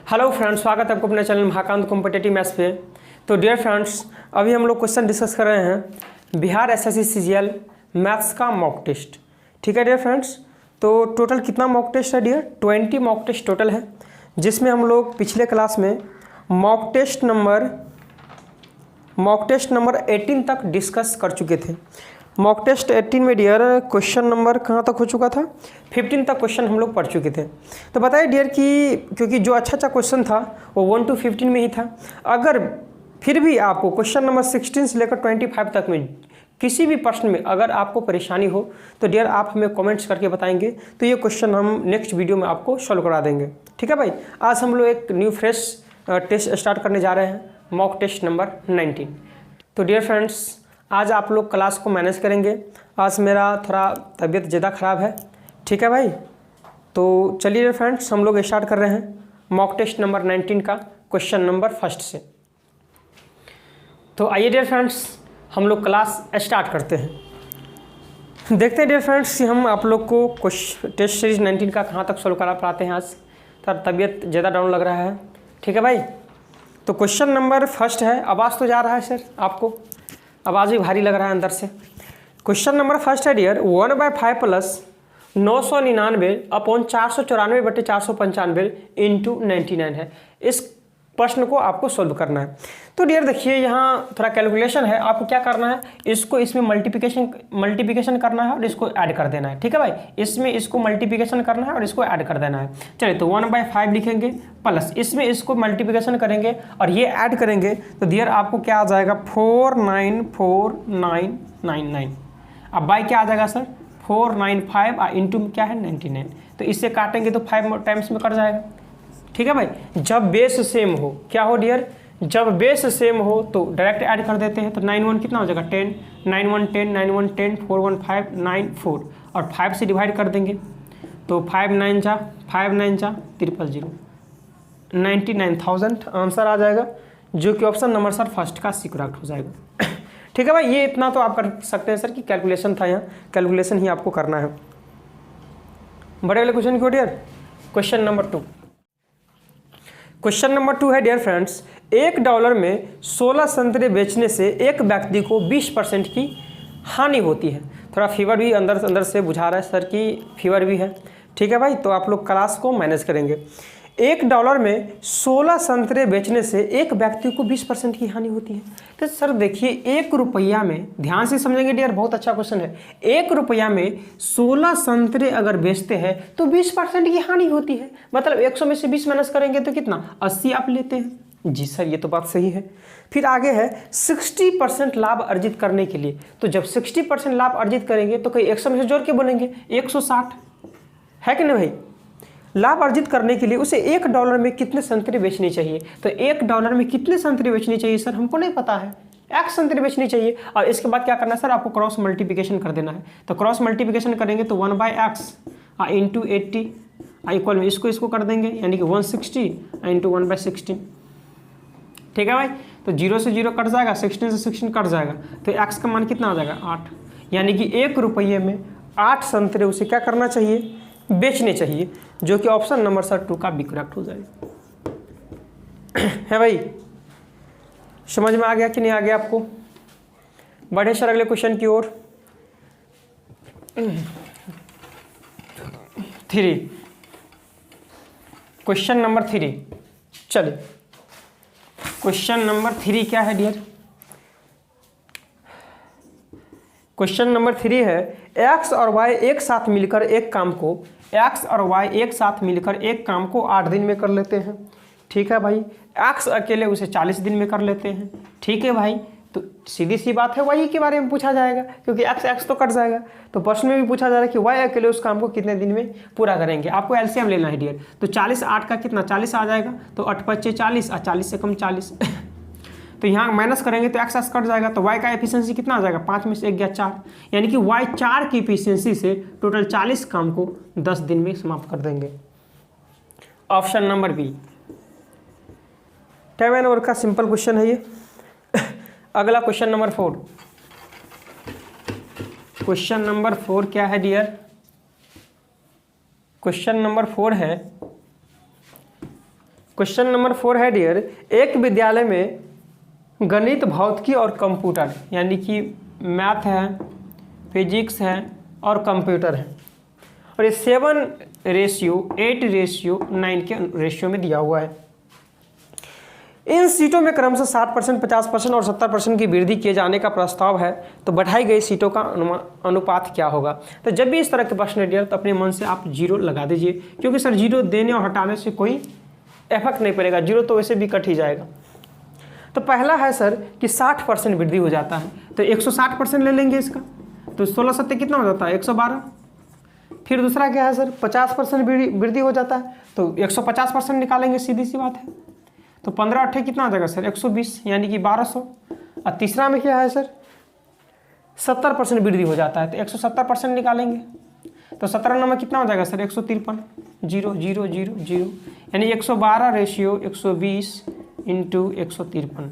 Hello friends, स्वागत है आपको अपने चैनल महाकांत कॉम्पिटेटिव मैथ्स पे। तो डियर फ्रेंड्स, अभी हम लोग क्वेश्चन डिस्कस कर रहे हैं बिहार एसएससी सीजीएल मैथ्स का मॉक टेस्ट। ठीक है डियर फ्रेंड्स, तो टोटल कितना मॉक टेस्ट है डियर? 20 मॉक टेस्ट टोटल है, जिसमें हम लोग पिछले क्लास में मॉक टेस्ट नंबर 18 तक डिस्कस कर चुके थे। मॉक टेस्ट 18 में डियर क्वेश्चन नंबर कहाँ तक हो चुका था? 15 तक क्वेश्चन हम लोग पढ़ चुके थे। तो बताइए डियर कि क्योंकि जो अच्छा क्वेश्चन था वो 1 to 15 में ही था। अगर फिर भी आपको क्वेश्चन नंबर 16 से लेकर 25 तक में किसी भी प्रश्न में अगर आपको परेशानी हो तो डियर आप हमें कमेंट्स करके बताएंगे, तो ये क्वेश्चन हम नेक्स्ट वीडियो में आपको सॉल्व करा देंगे। ठीक है भाई, आज हम लोग एक न्यू फ्रेश टेस्ट स्टार्ट करने जा रहे हैं, मॉक टेस्ट नंबर 19। तो डियर फ्रेंड्स, आज आप लोग क्लास को मैनेज करेंगे। आज मेरा थोड़ा तबीयत ज़्यादा ख़राब है। ठीक है भाई, तो चलिए डियर फ्रेंड्स, हम लोग स्टार्ट कर रहे हैं मॉक टेस्ट नंबर 19 का क्वेश्चन नंबर फर्स्ट से। तो आइए डियर फ्रेंड्स, हम लोग क्लास स्टार्ट करते हैं। देखते हैं डियर फ्रेंड्स कि हम आप लोग को टेस्ट सीरीज 19 का कहाँ तक सॉल्व करा पाते हैं। आज थोड़ा तबीयत ज़्यादा डाउन लग रहा है। ठीक है भाई, तो क्वेश्चन नंबर फर्स्ट है। आवाज़ तो जा रहा है सर आपको? आवाज़ भी भारी लग रहा है अंदर से। क्वेश्चन नंबर फर्स्ट है डियर, 1/5 प्लस 999 अपॉन 494/495 इंटू 99 है। इस प्रश्न को आपको सोल्व करना है। तो डियर देखिए, यहाँ थोड़ा कैलकुलेशन है। आपको क्या करना है, इसको इसमें मल्टीप्लिकेशन करना है और इसको ऐड कर देना है। ठीक है भाई, इसमें इसको मल्टीप्लिकेशन करना है और इसको ऐड कर देना है। चलिए, तो 1/5 लिखेंगे प्लस इसमें इसको मल्टीप्लिकेशन करेंगे और ये ऐड करेंगे, तो डियर आपको क्या आ जाएगा 494999। अब बाई क्या आ जाएगा सर? 495 और इंटू क्या है 99। तो इससे काटेंगे तो 5 टाइम्स में कट जाएगा। ठीक है भाई, जब बेस सेम हो, क्या हो डियर? जब बेस सेम हो तो डायरेक्ट ऐड कर देते हैं। तो 91 कितना हो जाएगा 10, 91 10, 91 10, 4 1 5 9 4 और 5 से डिवाइड कर देंगे तो 5 9 जा 000 99,000 आंसर आ जाएगा, जो कि ऑप्शन नंबर सर फर्स्ट का सी करेक्ट हो जाएगा। ठीक है भाई, ये इतना तो आप कर सकते हैं सर कि कैलकुलेशन था, यहाँ कैलकुलेशन ही आपको करना है। बड़े वाले क्वेश्चन की dear, question number 2। Question number 2 है डियर फ्रेंड्स, $1 में 16 संतरे बेचने से एक व्यक्ति को 20% की हानि होती है। थोड़ा फीवर भी अंदर से बुझा रहा है सर कि फीवर भी है। ठीक है भाई, तो आप लोग क्लास को मैनेज करेंगे। $1 में 16 संतरे बेचने से एक व्यक्ति को 20% की हानि होती है। तो सर देखिए, 1 रुपया में, ध्यान से समझेंगे डियर, बहुत अच्छा क्वेश्चन है। 1 रुपया में 16 संतरे अगर बेचते हैं तो 20% की हानि होती है। मतलब 100 में से 20 माइनस करेंगे तो कितना? 80 आप लेते हैं। जी सर, ये तो बात सही है। फिर आगे है 60% लाभ अर्जित करने के लिए। तो जब 60% लाभ अर्जित करेंगे तो कहीं 100 में से जोड़ के बोलेंगे 160, है कि नहीं भाई? लाभ अर्जित करने के लिए उसे $1 में कितने संतरे बेचनी चाहिए? तो $1 में कितने संतरे बेचनी चाहिए सर? हमको नहीं पता है। x संतरे बेचनी चाहिए। और इसके बाद क्या करना है सर? आपको क्रॉस मल्टीप्लिकेशन कर देना है। तो क्रॉस मल्टीप्लिकेशन करेंगे तो 1/x इंटू 80 इक्वल में इसको कर देंगे, यानी कि 160 इंटू 1/16। ठीक है भाई, तो 0 से 0 कट जाएगा, 16 से 16 कट जाएगा, तो x का मान कितना आ जाएगा 8। यानी कि 1 रुपये में 8 संतरे उसे क्या करना चाहिए? बेचने चाहिए, जो कि ऑप्शन नंबर सर 2 का भी करेक्ट हो जाएगा। है भाई, समझ में आ गया कि नहीं आ गया आपको? बढ़े सर अगले क्वेश्चन की ओर। 3, क्वेश्चन नंबर 3। चलिए, क्वेश्चन नंबर 3 क्या है डियर? क्वेश्चन नंबर 3 है, x और y एक साथ मिलकर एक काम को 8 दिन में कर लेते हैं। ठीक है भाई, x अकेले उसे 40 दिन में कर लेते हैं। ठीक है भाई, तो सीधी सी बात है, y के बारे में पूछा जाएगा, क्योंकि x तो कट जाएगा। तो प्रश्न में भी पूछा जा रहा है कि y अकेले उस काम को कितने दिन में पूरा करेंगे। आपको एलसीएम लेना है डियर। तो 40 8 का कितना 40 आ जाएगा, तो 8 5 40 और 40 से कम 40। तो यहाँ माइनस करेंगे तो x कट जाएगा, तो y का एफिशिएंसी कितना आ जाएगा? 5 में से 1 गया 4, यानी कि y 4 की एफिशिएंसी से टोटल 40 काम को 10 दिन में समाप्त कर देंगे। Option number B. 10 नंबर का सिंपल क्वेश्चन है ये। अगला क्वेश्चन नंबर 4। क्वेश्चन नंबर 4 क्या है डियर? क्वेश्चन नंबर 4 है क्वेश्चन नंबर 4 है डियर, एक विद्यालय में गणित, भौतिकी और कंप्यूटर यानी कि मैथ है, फिजिक्स है और कंप्यूटर है, और ये 7:8:9 के रेशियो में दिया हुआ है। इन सीटों में क्रमशः 60%, 50% और 70% की वृद्धि किए जाने का प्रस्ताव है, तो बढ़ाई गई सीटों का अनुपात क्या होगा? तो जब भी इस तरह के प्रश्न है डियर, तो अपने मन से आप 0 लगा दीजिए, क्योंकि सर 0 देने और हटाने से कोई इफेक्ट नहीं पड़ेगा, 0 तो वैसे भी कट ही जाएगा। तो पहला है सर कि 60% वृद्धि हो जाता है, तो 160% ले लेंगे इसका, तो 16 सत्ते कितना हो जाता है? 112। फिर दूसरा क्या है सर, 50% वृद्धि हो जाता है, तो 150% निकालेंगे, सीधी सी बात है। तो 15 अट्ठे कितना आ जाएगा सर? 120 यानी कि 1200। और तीसरा में क्या है सर, 70% वृद्धि हो जाता है, तो 170% निकालेंगे, तो 17 नंबर कितना हो जाएगा सर? 153। 0 0 0 0 यानी 112:120 इंटू 153।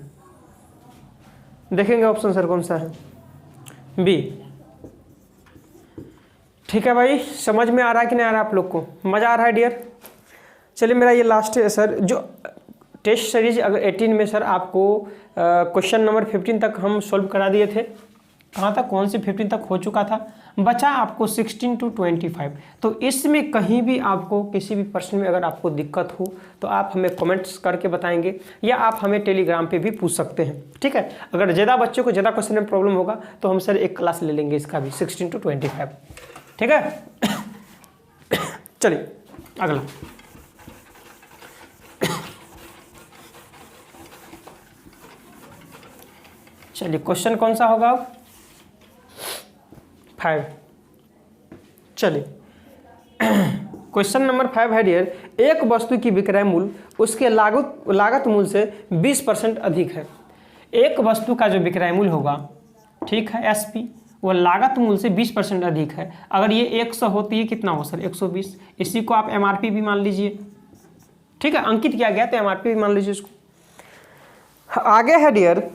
देखेंगे ऑप्शन सर कौन सा है? बी। ठीक है भाई, समझ में आ रहा है कि नहीं आ रहा है आप लोग को? मज़ा आ रहा है डियर? चलिए, मेरा ये लास्ट है सर, जो टेस्ट सीरीज अगर 18 में सर आपको क्वेश्चन नंबर 15 तक हम सॉल्व करा दिए थे। कहाँ तक? कौन सी 15 तक हो चुका था, बचा आपको 16 to 25। तो इसमें कहीं भी आपको किसी भी प्रश्न में अगर आपको दिक्कत हो तो आप हमें कमेंट्स करके बताएंगे, या आप हमें टेलीग्राम पे भी पूछ सकते हैं। ठीक है, अगर ज़्यादा बच्चों को ज़्यादा क्वेश्चन में प्रॉब्लम होगा तो हम सर एक क्लास ले लेंगे इसका भी, 16 to 25। ठीक है, चलिए अगला। चलिए, क्वेश्चन कौन सा होगा अब? 5। चलिए, क्वेश्चन नंबर 5 है डियर, एक वस्तु की विक्रय मूल्य उसके लागत मूल्य से 20% अधिक है। एक वस्तु का जो विक्रय मूल्य होगा, ठीक है, SP, वो लागत मूल्य से 20% अधिक है। अगर ये 100 होती है, कितना हो सर? 120। इसी को आप MRP भी मान लीजिए। ठीक है, अंकित किया गया तो MRP भी मान लीजिए इसको। आगे है डियर,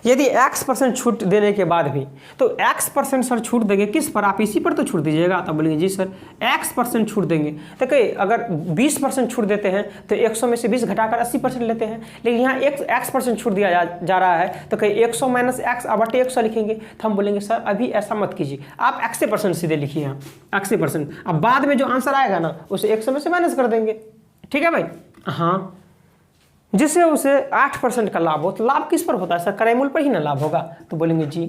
यदि X% छूट देने के बाद भी, तो X% सर छूट देंगे किस पर? आप इसी पर तो छूट दीजिएगा। तब बोलेंगे जी सर X% छूट देंगे, तो कहीं अगर 20% छूट देते हैं तो 100 में से 20 घटाकर 80% लेते हैं, लेकिन यहाँ X% छूट दिया जा रहा है, तो कहीं 100 - X/100 लिखेंगे। तो हम बोलेंगे सर अभी ऐसा मत कीजिए, आप X% सीधे लिखिए, यहाँ X%। अब बाद में जो आंसर आएगा ना, उसे 100 में से माइनस कर देंगे। ठीक है भाई? हाँ, जिससे उसे 8% का लाभ हो। तो लाभ किस पर होता है सर? क्रय मूल्य पर ही ना लाभ होगा। तो बोलेंगे जी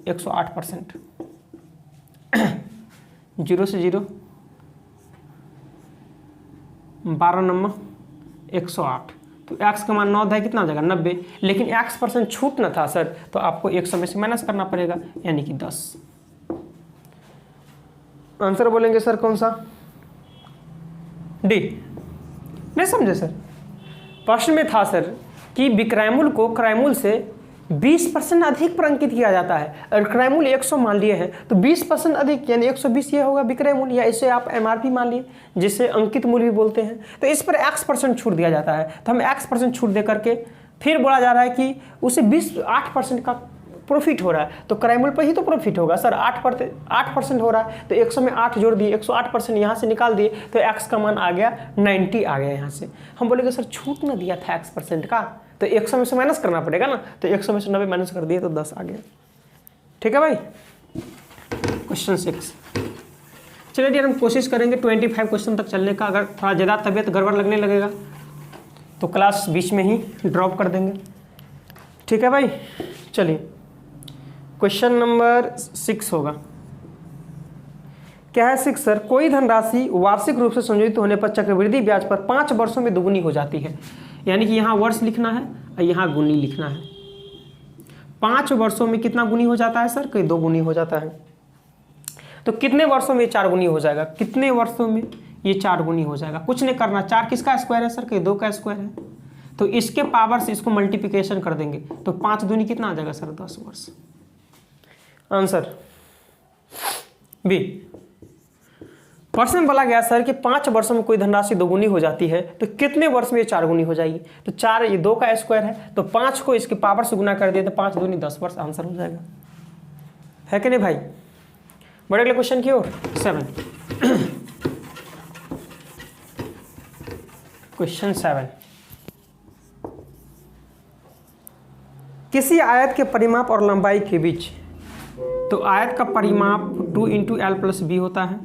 108%। 0 से 0 12 नंबर 108, तो x का मान 9 है, कितना आ जाएगा? 90। लेकिन X% छूट ना था सर, तो आपको 100 में से माइनस करना पड़ेगा, यानी कि 10। आंसर बोलेंगे सर कौन सा? डी। नहीं समझे सर? प्रश्न में था सर कि विक्रय मूल्य को क्रय मूल्य से 20% अधिक पर अंकित किया जाता है, और क्रय मूल्य 100 मान लिए हैं, तो 20% अधिक यानी 120 ये होगा विक्रय मूल्य, या इसे आप MRP मान लिए, जिसे अंकित मूल्य भी बोलते हैं। तो इस पर X% छूट दिया जाता है, तो हमें X% छूट दे करके फिर बोला जा रहा है कि उसे 8% का प्रॉफिट हो रहा है, तो क्रय मूल्य पर ही तो प्रॉफिट होगा सर। 8% हो रहा है, तो 100 में 8 जोड़ दिए, 108% यहाँ से निकाल दिए, तो X का मान आ गया 90 आ गया यहाँ से। हम बोलेंगे सर छूट ना दिया था X% का, तो 100 में से माइनस करना पड़ेगा ना, तो 100 में से 90 माइनस कर दिए तो 10 आ गया। ठीक है भाई? क्वेश्चन 6। चलिए डियर, हम कोशिश करेंगे 25 क्वेश्चन तक चलने का। अगर थोड़ा ज़्यादा तबीयत गड़बड़ लगने लगेगा तो क्लास बीच में ही ड्रॉप कर देंगे। ठीक है भाई? चलिए, क्वेश्चन नंबर 6 होगा। क्या है 6 सर? कोई धनराशि वार्षिक रूप से संयोजित होने पर चक्रवृद्धि ब्याज पर 5 वर्षों में दुगुनी हो जाती है। यानी कि यहाँ वर्ष लिखना है और यहाँ गुनी लिखना है। 5 वर्षों में कितना गुनी हो जाता है सर? कहीं 2 गुनी हो जाता है। तो कितने वर्षों में 4 गुनी हो जाएगा? कितने वर्षों में ये 4 गुनी हो जाएगा? कुछ नहीं करना, 4 किसका स्क्वायर है सर? कहीं 2 का स्क्वायर है, तो इसके पावर से इसको मल्टीप्लिकेशन कर देंगे, तो 5 दूनी कितना आ जाएगा सर? 10 वर्ष। Answer B. प्रश्न में बोला गया सर कि 5 वर्षों में कोई धनराशि 2 गुनी हो जाती है, तो कितने वर्ष में ये 4 गुनी हो जाएगी? तो 4 ये 2 का स्क्वायर है, तो 5 को इसके पावर से गुना कर दिए तो 5 दूनी 10 वर्ष आंसर हो जाएगा। है कि नहीं भाई? बड़े अगले क्वेश्चन की ओर 7। क्वेश्चन 7, किसी आयत के परिमाप और लंबाई के बीच, तो आयत का परिमाप 2 × L+B होता है,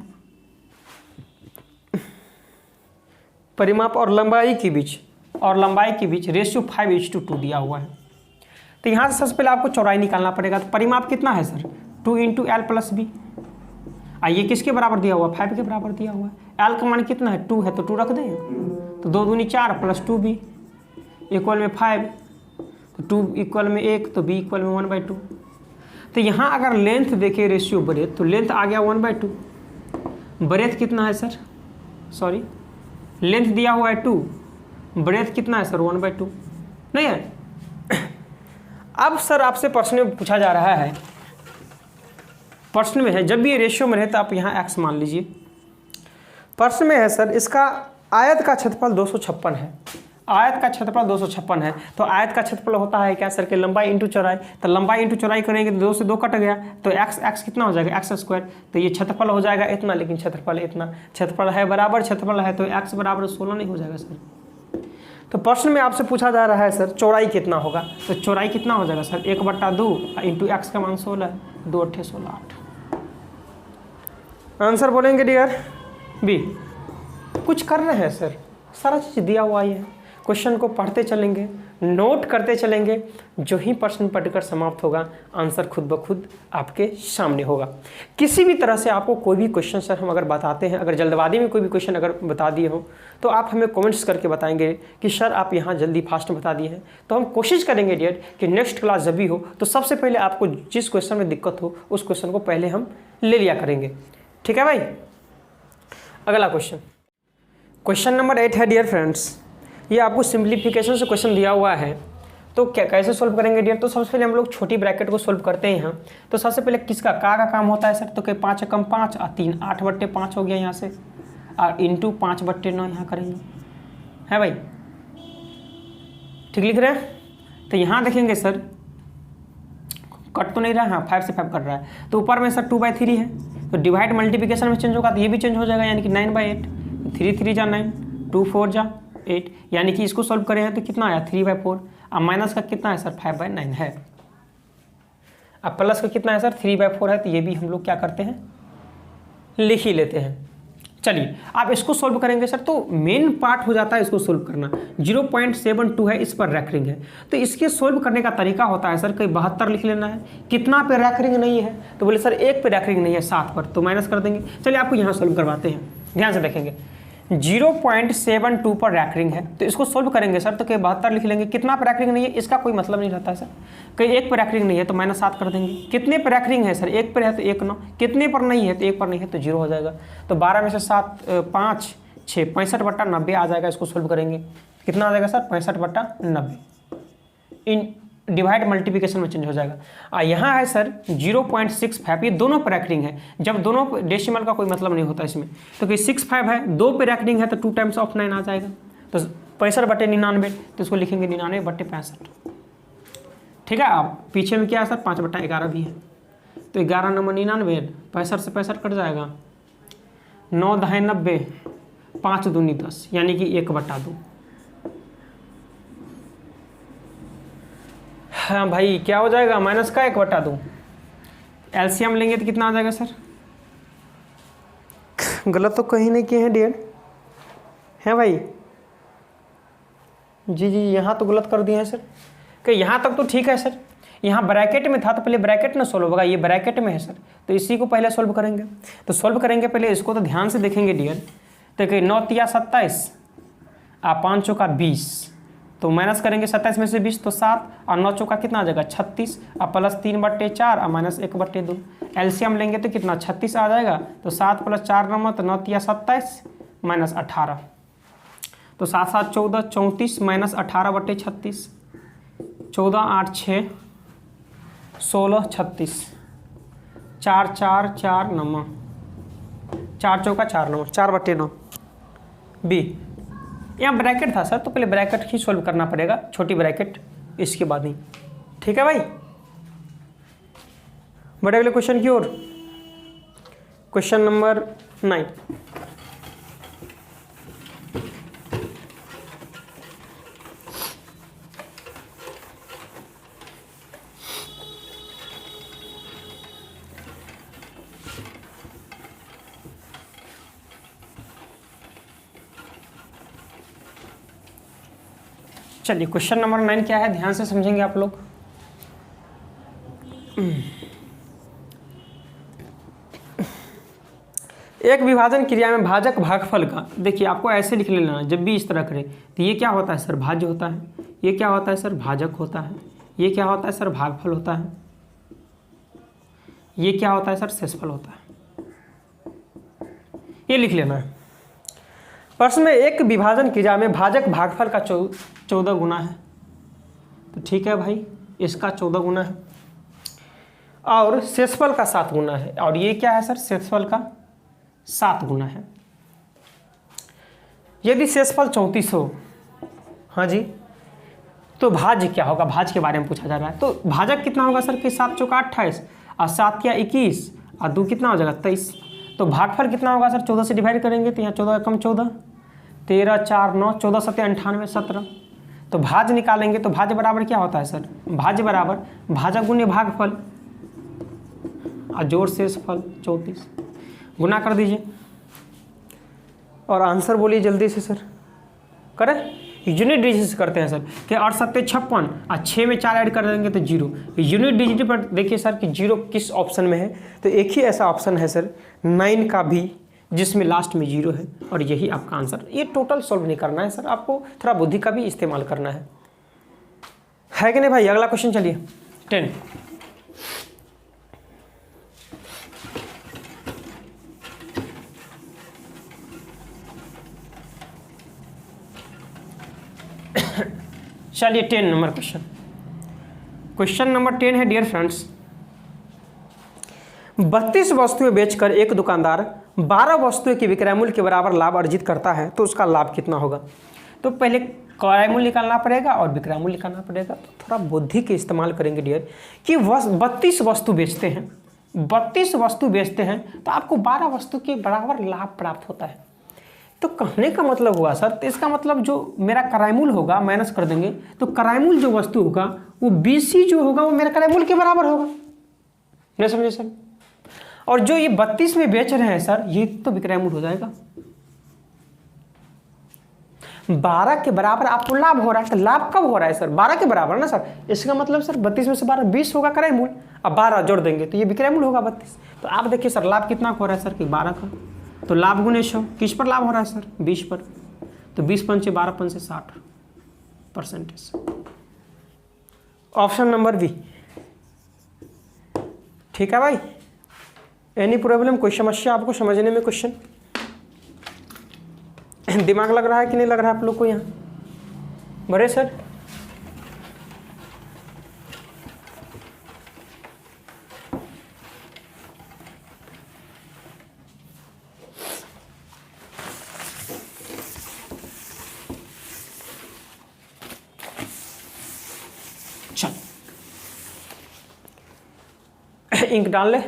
परिमाप और लंबाई के बीच रेशियो 5:2 दिया हुआ है। तो यहाँ से सबसे पहले आपको चौड़ाई निकालना पड़ेगा। तो परिमाप कितना है सर? 2 × L+B। ये किसके बराबर दिया हुआ? 5 के बराबर दिया हुआ है। L का मान कितना है? 2 है, तो 2 रख दें, तो 2 दूनी 4 + 2B इक्वल में 5, तो 2 इक्वल में 1, तो B इक्वल में 1/2। तो यहाँ अगर लेंथ देखें रेशियो ब्रेथ, तो लेंथ आ गया 1/2। ब्रेथ कितना है सर? सॉरी, लेंथ दिया हुआ है 2, ब्रेथ कितना है सर? 1/2 नहीं है। अब सर आपसे प्रश्न में पूछा जा रहा है, प्रश्न में है जब भी ये रेशियो में रहे तो आप यहाँ x मान लीजिए। प्रश्न में है सर इसका आयत का क्षेत्रफल 256 है, आयत का क्षेत्रफल 256 है। तो आयत का क्षेत्रफल होता है क्या सर? के लंबाई इंटू चौड़ाई। तो लंबाई इंटू चौड़ाई करेंगे तो 2 से 2 कट गया, तो x कितना हो जाएगा? x²। तो ये क्षेत्रफल हो जाएगा इतना, लेकिन क्षेत्रफल इतना, क्षेत्रफल है बराबर क्षेत्रफल है, तो x बराबर 16 नहीं हो जाएगा सर। तो प्रश्न में आपसे पूछा जा रहा है सर चौड़ाई कितना होगा? तो चौड़ाई कितना हो जाएगा सर? 1/2 इंटू x का मान 16, 2 × 8 = 16, 8। आंसर बोलेंगे डियर बी। कुछ कर रहे हैं सर, सारा चीज़ दिया हुआ ही है, क्वेश्चन को पढ़ते चलेंगे, नोट करते चलेंगे, जो ही प्रश्न पढ़कर समाप्त होगा आंसर खुद ब खुद आपके सामने होगा। किसी भी तरह से आपको कोई भी क्वेश्चन सर हम अगर बताते हैं, अगर जल्दबाजी में कोई भी क्वेश्चन अगर बता दिए हो तो आप हमें कमेंट्स करके बताएंगे कि सर आप यहाँ जल्दी फास्ट बता दिए हैं। तो हम कोशिश करेंगे डियर कि नेक्स्ट क्लास जब भी हो तो सबसे पहले आपको जिस क्वेश्चन में दिक्कत हो उस क्वेश्चन को पहले हम ले लिया करेंगे। ठीक है भाई। अगला क्वेश्चन नंबर 8 है डियर फ्रेंड्स, ये आपको सिंप्लीफिकेशन से क्वेश्चन दिया हुआ है। तो क्या कैसे सोल्व करेंगे डियर? तो सबसे पहले हम लोग छोटी ब्रैकेट को सोल्व करते हैं यहाँ। तो सबसे पहले किसका का काम होता है सर? तो कि 5 × 5 और 3 8/5 हो गया यहाँ से, और इंटू 5/9 यहाँ करेंगे, है भाई? ठीक लिख रहे हैं? तो यहाँ देखेंगे सर कट तो नहीं रहा, हाँ 5 से 5 कट रहा है, तो ऊपर में सर 2/3 है, तो डिवाइड मल्टीप्लिकेशन में चेंज होगा तो ये भी चेंज हो जाएगा, यानी कि 9/8, 3 3 जा 9, 2 4 जा 8, यानी कि इसको सॉल्व करें तो कितना आया? 3/4। अब माइनस का कितना है सर? 5/9 है। अब प्लस का कितना है सर? 3/4 है, तो ये भी हम लोग क्या करते हैं? लिख ही लेते हैं। चलिए आप इसको सोल्व करेंगे सर, तो मेन पार्ट हो जाता है इसको सोल्व करना। 0.72 है, इस पर रैकरिंग है, तो इसके सोल्व करने का तरीका होता है सर, कहीं 72 लिख लेना है। कितना पे रैकरिंग नहीं है? तो बोले सर 1 पे रैकरिंग नहीं है, 7 पर, तो माइनस कर देंगे। चलिए आपको यहाँ सोल्व करवाते हैं, ध्यान से देखेंगे। 0.72 पर रैकरिंग है, तो इसको सोल्व करेंगे सर, तो कहीं 72 लिख लेंगे। कितना पर रैकरिंग नहीं है इसका कोई मतलब नहीं रहता है सर, कहीं 1 पर रैकरिंग नहीं है तो -7 कर देंगे। कितने पर रैकरिंग है सर? 1 पर है तो 1 9, कितने पर नहीं है? तो 1 पर नहीं है तो 0 हो जाएगा। तो 12 में से 7 5 6 65/90 आ जाएगा। इसको सोल्व करेंगे कितना आ जाएगा सर? 65/90 इन डिवाइड मल्टीप्लिकेशन में चेंज हो जाएगा। यहाँ है सर 0.65, ये दोनों पर रैकरिंग है। जब दोनों डेसिमल का कोई मतलब नहीं होता इसमें, तो कि 65 है, 2 पे रैकरिंग है तो 2 टाइम्स ऑफ 9 आ जाएगा, तो 65/99, तो इसको लिखेंगे 99/65। ठीक है। अब पीछे में क्या है सर? 5/11 भी है, तो 11 नंबर 99, 65 से 65 कट जाएगा, 9 10 90, 5 दूनी 10, यानी कि 1/2। हाँ भाई क्या हो जाएगा? माइनस का 1/2। एलसीएम लेंगे तो कितना आ जाएगा सर? गलत तो कहीं नहीं किए हैं डियर, है भाई? जी जी यहाँ तो गलत कर दिए हैं सर, कि यहाँ तक तो ठीक है सर, यहाँ ब्रैकेट में था तो पहले ब्रैकेट ना सोल्व होगा, ये ब्रैकेट में है सर, तो इसी को पहले सोल्व करेंगे। तो सोल्व करेंगे पहले इसको, तो ध्यान से देखेंगे डियर। तो कि 9 तिया 27 और 5 चौका 20, तो माइनस करेंगे 27 में से 20 तो 7, और 9 चौका कितना आ जाएगा? 36, और प्लस 3/4 और माइनस 1/2। एलसीएम लेंगे तो कितना? 36 आ जाएगा, तो 7 + 4 नंबर, तो 9 तिया 27 माइनस 18, तो 7 7 14 34 माइनस 18/36, 14 8 6 16 36, 4 4 4 9, 4 चौका 4 9, 4/9 बी। यहाँ ब्रैकेट था सर, तो पहले ब्रैकेट ही सॉल्व करना पड़ेगा, छोटी ब्रैकेट इसके बाद ही। ठीक है भाई। बढ़े अगले क्वेश्चन की ओर। क्वेश्चन नंबर 9, चलिए क्वेश्चन नंबर 9 क्या है, ध्यान से समझेंगे आप लोग। एक विभाजन क्रिया में भाजक भागफल का, देखिए आपको ऐसे लिख लेना, जब भी इस तरह करें तो ये क्या होता है सर, भाज्य होता है, ये क्या होता है सर, भाजक होता है, ये क्या होता है सर, भागफल होता है, ये क्या होता है सर, शेषफल होता है, ये लिख लेना है। प्रश्न में एक विभाजन क्रिया में भाजक भागफल का 14 गुना है, तो ठीक है भाई, इसका 14 गुना है, और शेषफल का 7 गुना है, और ये क्या है सर, शेषफल का 7 गुना है। यदि शेषफल 34 हो, हाँ जी, तो भाज्य क्या होगा, भाज्य के बारे में पूछा जा रहा है। तो भाजक कितना होगा सर कि 7 चौका 28 और 7 क्या 21 और 2 कितना हो जाएगा 23। तो भागफल कितना होगा सर, 14 से डिवाइड करेंगे तो यहाँ 14 कम 14, 13 4 9, 14 7 98 17। तो भाज्य निकालेंगे तो भाज्य बराबर क्या होता है सर, भाज्य बराबर भाजक गुने भागफल और जोड़ शेषफल 34, गुना कर दीजिए और आंसर बोलिए जल्दी से सर। करें यूनिट डिजिट से करते हैं सर कि 8 7 56 और 6 में 4 ऐड कर देंगे तो 0। यूनिट डिजिट पर देखिए सर कि 0 किस ऑप्शन में है, तो एक ही ऐसा ऑप्शन है सर 9 का भी जिसमें लास्ट में 0 है, और यही आपका आंसर। ये टोटल सॉल्व नहीं करना है सर, आपको थोड़ा बुद्धि का भी इस्तेमाल करना है कि नहीं भाई। अगला क्वेश्चन चलिए 10। चलिए 10 नंबर क्वेश्चन नंबर 10 है डियर फ्रेंड्स, 32 वस्तुएं बेचकर एक दुकानदार 12 वस्तुएं के विक्रय मूल्य के बराबर लाभ अर्जित करता है, तो उसका लाभ कितना होगा। तो पहले क्रय मूल्य निकालना पड़ेगा और विक्रय मूल्य निकालना पड़ेगा। तो थोड़ा बुद्धि के इस्तेमाल करेंगे डियर कि 32 वस्तु बेचते हैं, 32 वस्तु बेचते हैं तो आपको 12 वस्तु के बराबर लाभ प्राप्त होता है। तो कहने का मतलब हुआ सर, तो इसका मतलब जो मेरा क्रयमूल होगा माइनस कर देंगे, तो क्रयमूल जो वस्तु होगा वो BC जो होगा वो मेरा क्रयमूल के बराबर होगा, नहीं समझे सर। और जो ये 32 में बेच रहे हैं सर, ये तो विक्रयमूल हो जाएगा। 12 के बराबर आपको लाभ हो रहा है, तो लाभ कब हो रहा है सर, 12 के बराबर ना सर। इसका मतलब सर 32 में से 12 20 होगा क्रयमूल, अब 12 जोड़ देंगे तो ये विक्रयमूल होगा 32। तो आप देखिए सर लाभ कितना हो रहा है सर कि 12 का, तो लाभ गुने 100 किस पर लाभ हो रहा है सर, 20 पर। तो 20 पंचे 12 पंचे 60%। ऑप्शन नंबर बी, ठीक है भाई। एनी प्रॉब्लम, कोई समस्या आपको समझने में, क्वेश्चन दिमाग लग रहा है कि नहीं लग रहा है आप लोग को यहाँ बड़े सर। इंक डाल ले,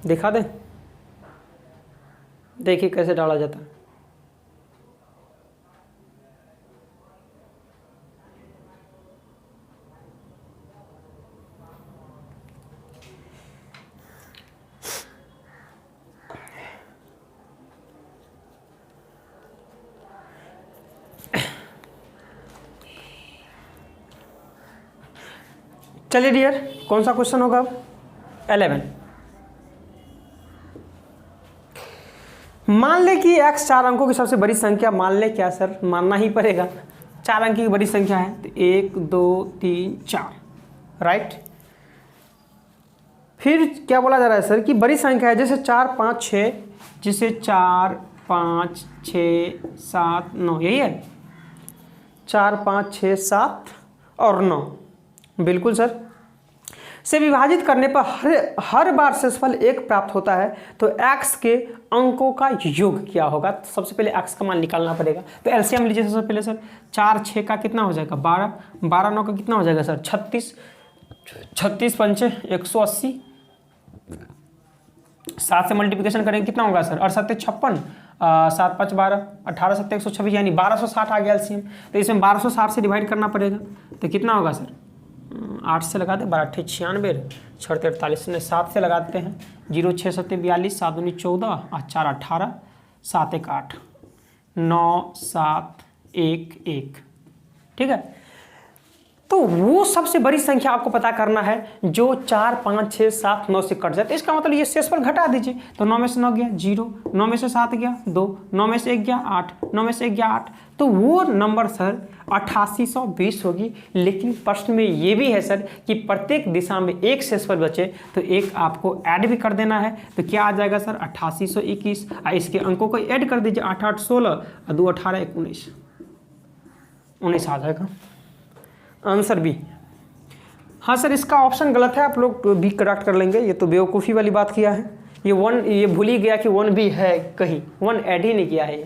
दिखा दे, देखिए कैसे डाला जाता है। चलिए डियर, कौन सा क्वेश्चन होगा अब, 11। मान ले कि x 4 अंकों की सबसे बड़ी संख्या, मान ले क्या सर, मानना ही पड़ेगा, 4 अंक की बड़ी संख्या है, तो 1 2 3 4, राइट। फिर क्या बोला जा रहा है सर कि बड़ी संख्या है जैसे 4 5 6, जिसे 4 5 6 7 9, यही है 4 5 6 7 और 9, बिल्कुल सर। से विभाजित करने पर हर बार शेषफल 1 प्राप्त होता है, तो x के अंकों का योग क्या होगा। तो सबसे पहले x का मान निकालना पड़ेगा, तो एलसीएम लीजिए सबसे पहले सर। 4 6 का कितना हो जाएगा 12, 12 9 का कितना हो जाएगा सर 36, 36 पंचे 180, 7 से मल्टीप्लिकेशन करेंगे कितना होगा सर 8 7 56, 7 5 12, 18 7 126, यानी 1260 आ गया एलसीएम। तो इसमें 1260 से डिवाइड करना पड़ेगा, तो कितना होगा सर 8 से लगा दें, 12 8 96, 6 43 ने 7 से लगाते हैं, 0 6 7 42, 7 19 14, 4 18, 7 1 8, 9 7 1 1। ठीक है, तो वो सबसे बड़ी संख्या आपको पता करना है जो 4 5 6 7 9 से कट जाए। तो इसका मतलब ये शेष पर घटा दीजिए। तो 9 में से 9 गया 0, 9 में से 7 गया 2, 9 में से 1 गया 8, 9 में से 1 गया 8। तो वो नंबर सर 8820 होगी। लेकिन प्रश्न में ये भी है सर कि प्रत्येक दिशा में एक शेष पर बचे तो एक आपको ऐड भी कर देना है। तो क्या आ जाएगा सर 8821। इसके अंकों को ऐड कर दीजिए, 8 8 16, 2 18 19, 19 आ जाएगा आंसर बी। हाँ सर, इसका ऑप्शन गलत है, आप लोग बी करेक्ट कर लेंगे। ये तो बेवकूफ़ी वाली बात किया है। ये भूल ही गया कि 1 भी है, कहीं 1 ऐड ही नहीं किया है।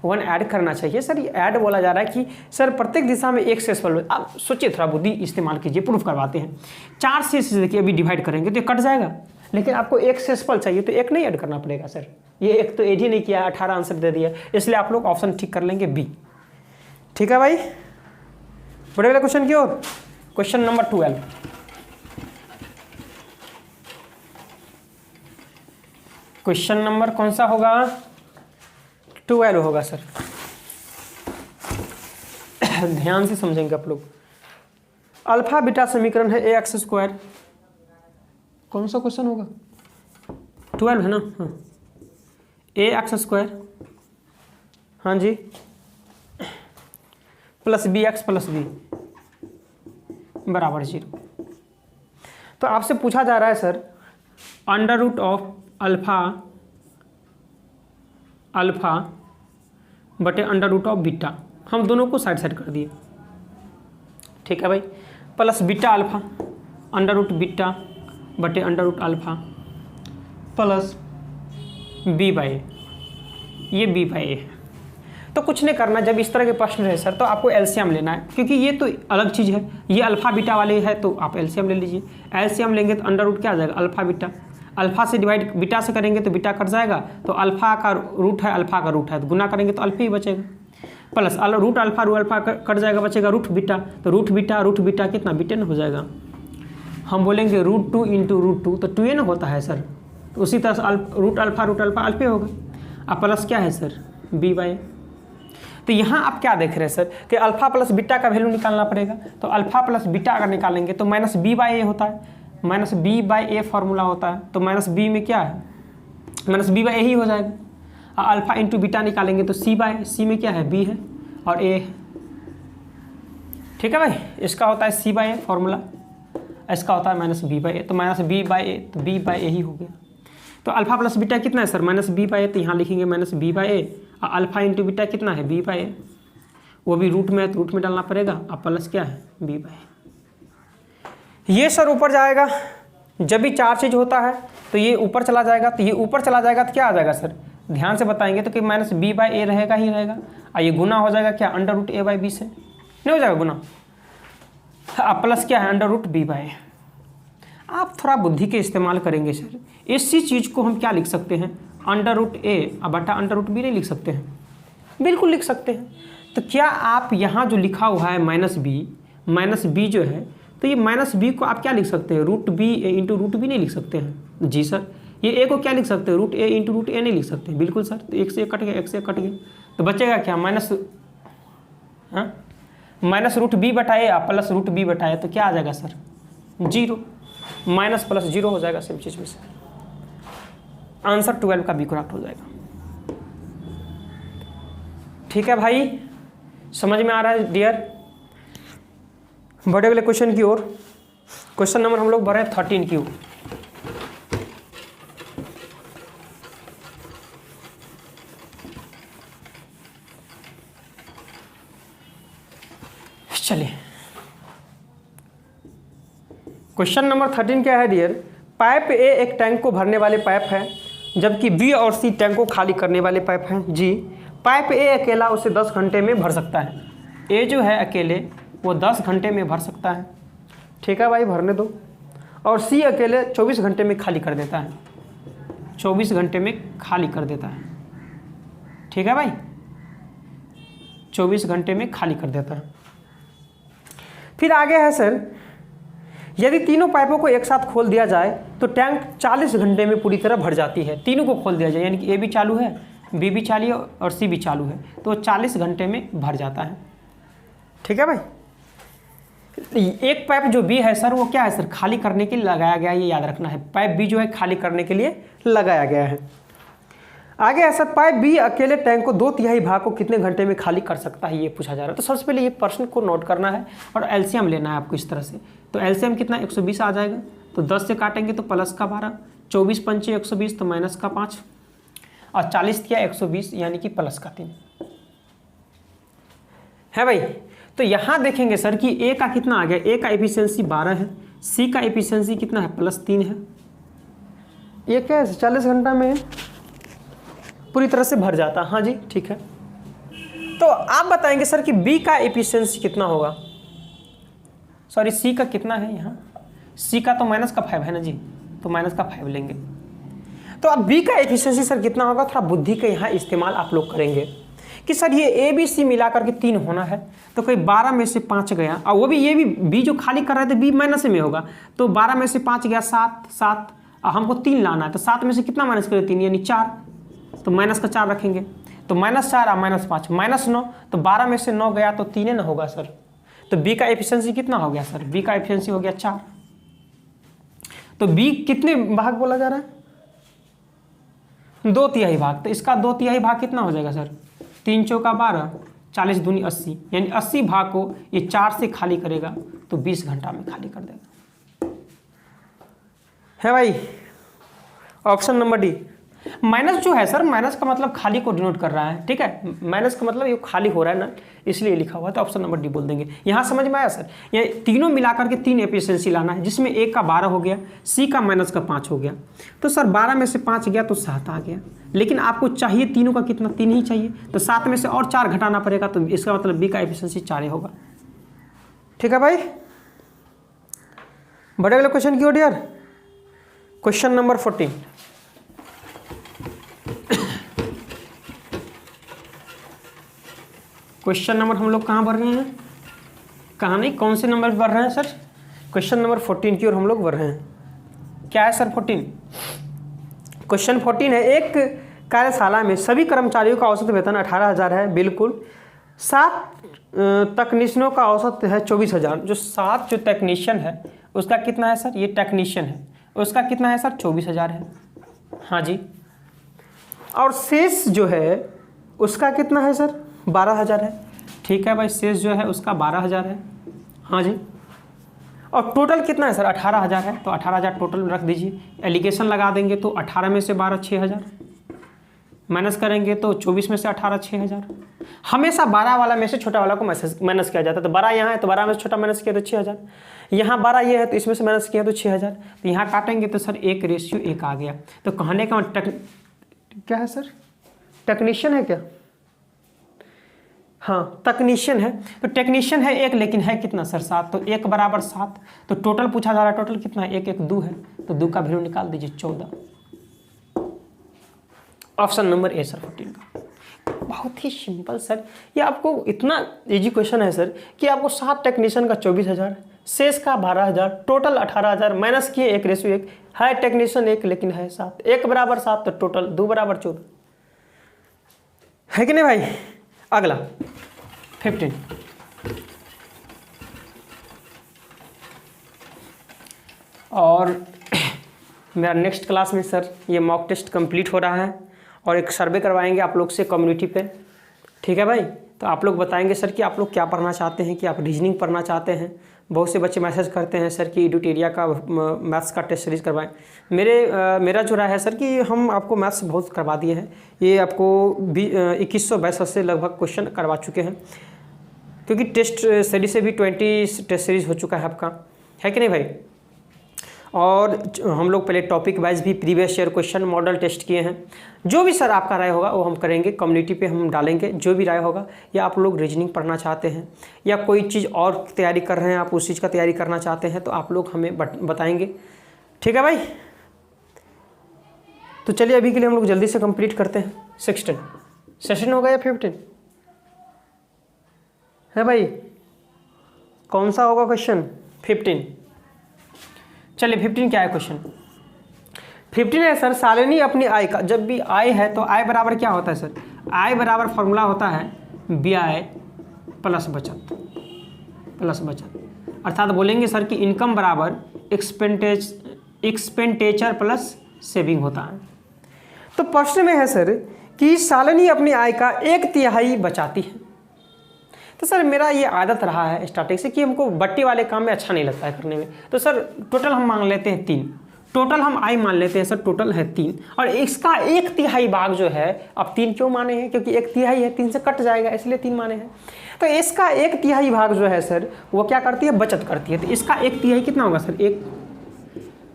1 ऐड करना चाहिए सर। ये ऐड बोला जा रहा है कि सर प्रत्येक दिशा में एक शेष पर। आप सोचिए, थोड़ा बुद्धि इस्तेमाल कीजिए, प्रूफ करवाते हैं। 4 शेष देखिए अभी डिवाइड करेंगे तो ये कट जाएगा, लेकिन आपको एक शेषफल चाहिए तो एक नहीं ऐड करना पड़ेगा सर। ये एक तो ऐड ही नहीं किया, 18 आंसर दे दिया, इसलिए आप लोग ऑप्शन ठीक कर लेंगे बी। ठीक है भाई, बढ़े अगले क्वेश्चन की ओर। Question number 12। क्वेश्चन नंबर कौन सा होगा? 12 होगा सर। ध्यान से समझेंगे आप लोग। अल्फा बीटा समीकरण है ए एक्स स्क्वायर। कौन सा क्वेश्चन होगा? 12 है ना? हाँ, ए एक्स स्क्वायर, हाँ जी, plus b x plus b बराबर 0। तो आपसे पूछा जा रहा है sir under root of alpha alpha बटे अंडर रूट ऑफ बीटा। हम दोनों को साइड साइड कर दिए। ठीक है भाई, plus beta alpha under root beta बटे under root alpha plus b by a. ये बी बाई ए है। तो कुछ नहीं करना, जब इस तरह के प्रश्न रहे सर तो आपको एलसीएम लेना है, क्योंकि ये तो अलग चीज़ है। ये अल्फा बीटा वाले है तो आप एलसीएम ले लीजिए। एलसीएम लेंगे तो अंडर रूट क्या आ जाएगा? Alpha beta. अल्फा से डिवाइड बीटा से करेंगे तो बीटा कट जाएगा, तो अल्फा का रूट है, अल्फा का रूट है, तो गुना करेंगे तो अल्फा ही बचेगा। प्लस रूट अल्फा कट जाएगा, बचेगा रूट बीटा। तो रूट बीटा कितना? बीटे न हो जाएगा। हम बोलेंगे √2 इंटू √2 तो 2 न होता है सर। तो उसी तरह से रूट अल्फा अल्फे होगा। अब प्लस क्या है सर? B by. तो यहाँ आप क्या देख रहे हैं सर कि अल्फा प्लस बीटा का वैल्यू निकालना पड़ेगा। तो अल्फा प्लस बीटा अगर निकालेंगे तो माइनस बी बाई ए होता है, minus B by A formula होता है। तो माइनस बी में क्या है? माइनस बी बाई ए ही हो जाएगा। और अल्फा इंटू बीटा निकालेंगे तो सी बाई सी में क्या है? बी है और ए है। ठीक है भाई, इसका होता है सी बाई ए फॉर्मूला, इसका होता है माइनस बी बाई ए। तो माइनस बी बाई ए, तो बी बाई ए ही हो गया। तो अल्फा प्लस बीटा कितना है सर? माइनस बी बाई ए, तो यहाँ लिखेंगे माइनस बी बाई ए। और अल्फा इंटू बीटा कितना है? बी बाई ए। वो भी रूट में है तो रूट में डालना पड़ेगा। अब प्लस क्या है? B by a. ये सर ऊपर जाएगा, जब भी 4 चीज़ होता है तो ये ऊपर चला जाएगा। तो ये ऊपर चला जाएगा तो क्या आ जाएगा सर? ध्यान से बताएंगे तो कि माइनस बी बाई ए रहेगा ही रहेगा। और ये गुना हो जाएगा क्या? Under root A by B से, नहीं हो जाएगा गुना। अब प्लस क्या है? Under root B by A. आप थोड़ा बुद्धि के इस्तेमाल करेंगे सर, इसी चीज़ को हम क्या लिख सकते हैं? अंडर रूट ए बटा अंडर रूट बी नहीं लिख सकते हैं? बिल्कुल लिख सकते हैं। तो क्या आप यहाँ जो लिखा हुआ है माइनस बी जो है, तो ये माइनस बी को आप क्या लिख सकते हैं? Root B into root B नहीं लिख सकते हैं? जी सर। ये ए को क्या लिख सकते हैं? Root A into root A नहीं लिख सकते? बिल्कुल सर। तो एक से एक कट गया, एक से एक कट गया, तो बचेगा क्या? माइनस माइनस रूट बी बटाए प्लस रूट बी बटाए, तो क्या आ जाएगा सर? 0। माइनस प्लस 0 हो जाएगा सेम चीज़ में से। आंसर 12 का बी करेक्ट हो जाएगा। ठीक है भाई, समझ में आ रहा है डियर? बढ़े अगले क्वेश्चन की ओर। क्वेश्चन नंबर हम लोग बढ़े 13 की ओर। चलिए, क्वेश्चन नंबर 13 क्या है डियर? पाइप ए एक टैंक को भरने वाले पाइप है, जबकि बी और सी टैंक को खाली करने वाले पाइप हैं। जी, पाइप ए अकेला उसे 10 घंटे में भर सकता है। ए जो है अकेले वो 10 घंटे में भर सकता है। ठीक है भाई, भरने दो। और सी अकेले 24 घंटे में खाली कर देता है। 24 घंटे में खाली कर देता है। ठीक है भाई, 24 घंटे में खाली कर देता है। फिर आगे है सर यदि तीनों पाइपों को एक साथ खोल दिया जाए तो टैंक 40 घंटे में पूरी तरह भर जाती है। तीनों को खोल दिया जाए, यानी कि ए भी चालू है, बी भी चालू है और सी भी चालू है, तो 40 घंटे में भर जाता है। ठीक है भाई। एक पाइप जो बी है सर वो क्या है सर, खाली करने के लिए लगाया गया है, ये याद रखना है। पाइप बी जो है खाली करने के लिए लगाया गया है। आगे है सर, पाइप बी अकेले टैंक को 2/3 भाग को कितने घंटे में खाली कर सकता है, ये पूछा जा रहा है। तो सबसे पहले ये प्रश्न को नोट करना है और एलसीएम लेना है आपको इस तरह से। तो एलसीएम कितना 120 आ जाएगा, तो 10 से काटेंगे तो प्लस का 12, 24 पंचे 120 तो माइनस का 5 और 40 किया 120 यानी कि प्लस का 3 है भाई। तो यहाँ देखेंगे सर कि ए का कितना आ गया, ए का एफिशिएंसी 12 है, सी का एफिशिएंसी कितना है +3 है। ये क्या है 40 घंटा में पूरी तरह से भर जाता है। हाँ जी ठीक है। तो आप बताएंगे सर कि बी का एफिशिएंसी कितना होगा, सॉरी सी का कितना है, यहाँ सी का तो -5 है ना जी, तो -5 लेंगे। तो अब बी का एफिशिएंसी सर कितना होगा, थोड़ा बुद्धि का यहाँ इस्तेमाल आप लोग करेंगे कि सर ये ए बी सी मिलाकर के 3 होना है, तो कोई 12 में से 5 गया, और वो भी ये भी बी जो खाली कर रहे थे बी माइनस में होगा, तो 12 में से 5 गया 7 और हमको 3 लाना है, तो 7 में से कितना माइनस करें 3 यानी 4, तो माइनस का 4 रखेंगे, तो -4 और -5 -9, तो 12 में से 9 गया तो 3 ना होगा सर। तो बी का एफिशिएंसी कितना हो गया सर, बी का एफिशिएंसी हो गया 4। तो बी कितने भाग बोला जा रहा है, 2/3 भाग, तो इसका 2/3 भाग कितना हो जाएगा सर, 3 चौका 12, 40 दूनी 80, यानी 80 भाग को ये 4 से खाली करेगा तो 20 घंटा में खाली कर देगा। है भाई। Option number D. माइनस जो है सर, माइनस का मतलब खाली को डिनोट कर रहा है, ठीक है, माइनस का मतलब ये खाली हो रहा है ना, इसलिए लिखा हुआ है, तो ऑप्शन नंबर डी बोल देंगे। यहाँ समझ में आया सर, ये तीनों मिलाकर के 3 एफिशिएंसी लाना है, जिसमें ए का 12 हो गया, सी का -5 हो गया, तो सर 12 में से 5 गया तो 7 आ गया, लेकिन आपको चाहिए तीनों का कितना, 3 ही चाहिए, तो 7 में से और 4 घटाना पड़ेगा, तो इसका मतलब बी का एफिशिएंसी 4 ही होगा। ठीक है भाई। बड़े वाले क्वेश्चन की ओर यार, क्वेश्चन नंबर 14। क्वेश्चन नंबर हम लोग कहाँ बढ़ रहे हैं, कहाँ नहीं, कौन से नंबर पर बढ़ रहे हैं सर, क्वेश्चन नंबर 14 की ओर हम लोग बढ़ रहे हैं। क्या है सर 14, क्वेश्चन 14 है, एक कार्यशाला में सभी कर्मचारियों का औसत वेतन 18,000 है, बिल्कुल। 7 तकनीशियनों का औसत है 24,000। जो 7 जो टेक्नीशियन है उसका कितना है सर, ये टेक्नीशियन है, उसका कितना है सर 24,000 है। हाँ जी। और शेष जो है उसका कितना है सर 12,000 है। ठीक है भाई, शेष जो है उसका 12,000 है। हाँ जी। और टोटल कितना है सर 18,000 है, तो 18,000 टोटल रख दीजिए। एलिगेशन लगा देंगे तो 18 में से 12 6,000, माइनस करेंगे तो 24 में से 18 6,000। हमेशा 12 वाला में से छोटा वाला को माइनस किया जाता है, तो 12 यहाँ है तो 12 में से छोटा माइनस किया तो 6,000, यहाँ 12 ये है तो इसमें से माइनस किया तो 6,000, तो यहाँ काटेंगे तो सर 1:1 आ गया। तो कहने का क्या है सर, टेक्नीशियन है क्या, हाँ तकनीशियन है, तो टेक्नीशियन है 1 लेकिन है कितना सर 7, तो 1 = 7, तो टोटल पूछा जा रहा है, टोटल कितना है 1 1 2 है, तो 2 का वैल्यू निकाल दीजिए 14। ऑप्शन नंबर ए सर 14 का। बहुत ही सिंपल सर, ये आपको इतना इजी क्वेश्चन है सर कि आपको 7 टेक्नीशियन का 24,000, शेष का 12,000, टोटल 18,000, माइनस किए 1:1 है, टेक्नीशियन 1 लेकिन है 7, 1 = 7 तो टोटल 2 = 14 है कि नहीं भाई। अगला 15। और मेरा नेक्स्ट क्लास में सर ये मॉक टेस्ट कंप्लीट हो रहा है और एक सर्वे करवाएंगे आप लोग से कम्युनिटी पे। ठीक है भाई। तो आप लोग बताएंगे सर कि आप लोग क्या पढ़ना चाहते हैं, कि आप रीजनिंग पढ़ना चाहते हैं। बहुत से बच्चे मैसेज करते हैं सर कि एडुटेरिया का मैथ्स का टेस्ट सीरीज़ करवाएं। मेरा जो राय है सर कि हम आपको मैथ्स बहुत करवा दिए हैं, ये आपको 2122 से लगभग क्वेश्चन करवा चुके हैं, क्योंकि टेस्ट सीरीज से भी 20 टेस्ट सीरीज़ हो चुका है आपका, है कि नहीं भाई। और हम लोग पहले टॉपिक वाइज भी previous year question model test किए हैं। जो भी सर आपका राय होगा वो हम करेंगे, कम्युनिटी पे हम डालेंगे जो भी राय होगा। या आप लोग रीजनिंग पढ़ना चाहते हैं या कोई चीज़ और तैयारी कर रहे हैं, आप उस चीज़ का तैयारी करना चाहते हैं, तो आप लोग हमें बताएंगे। ठीक है भाई। तो चलिए अभी के लिए हम लोग जल्दी से कंप्लीट करते हैं। 16 होगा या 15 है भाई, कौन सा होगा क्वेश्चन 15। चलिए 15 क्या है क्वेश्चन। 15 है सर, सालानी अपनी आय का, जब भी आय है तो आय बराबर क्या होता है सर, आय बराबर फॉर्मूला होता है व्यय प्लस बचत, अर्थात बोलेंगे सर कि इनकम बराबर एक्सपेंडिचर प्लस सेविंग होता है। तो प्रश्न में है सर कि सालानी अपनी आय का 1/3 बचाती है। तो सर मेरा ये आदत रहा है स्टार्टिंग से कि हमको बट्टी वाले काम में अच्छा नहीं लगता है करने में। तो सर टोटल हम मान लेते हैं 3, टोटल हम आय मान लेते हैं सर, टोटल है 3 और इसका 1/3 भाग जो है, अब 3 क्यों माने हैं, क्योंकि 1/3 है, 3 से कट जाएगा इसलिए 3 माने हैं। तो इसका 1/3 भाग जो है सर वो क्या करती है, बचत करती है। तो इसका 1/3 कितना होगा सर, 1।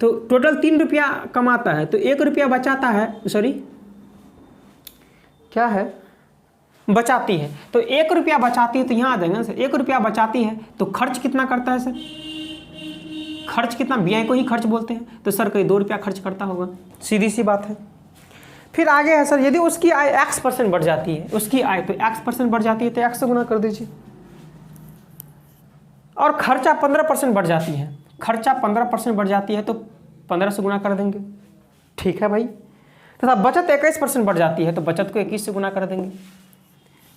तो टोटल 3 रुपया कमाता है तो 1 रुपया बचाता है, सॉरी क्या है, बचाती है। तो 1 रुपया बचाती है, तो यहाँ आ जाएगा ना सर, 1 रुपया बचाती है तो खर्च कितना करता है सर, खर्च कितना, व्यय को ही खर्च बोलते हैं। तो सर कोई 2 रुपया खर्च करता होगा, सीधी सी बात है। फिर आगे है सर, यदि उसकी आय x% बढ़ जाती है, उसकी आय तो x% बढ़ जाती है तो x से गुना कर दीजिए, और खर्चा 15% बढ़ जाती है, खर्चा 15% बढ़ जाती है तो 15 से गुना कर देंगे, ठीक है भाई। तथा बचत 21% बढ़ जाती है तो बचत को 21 से गुना कर देंगे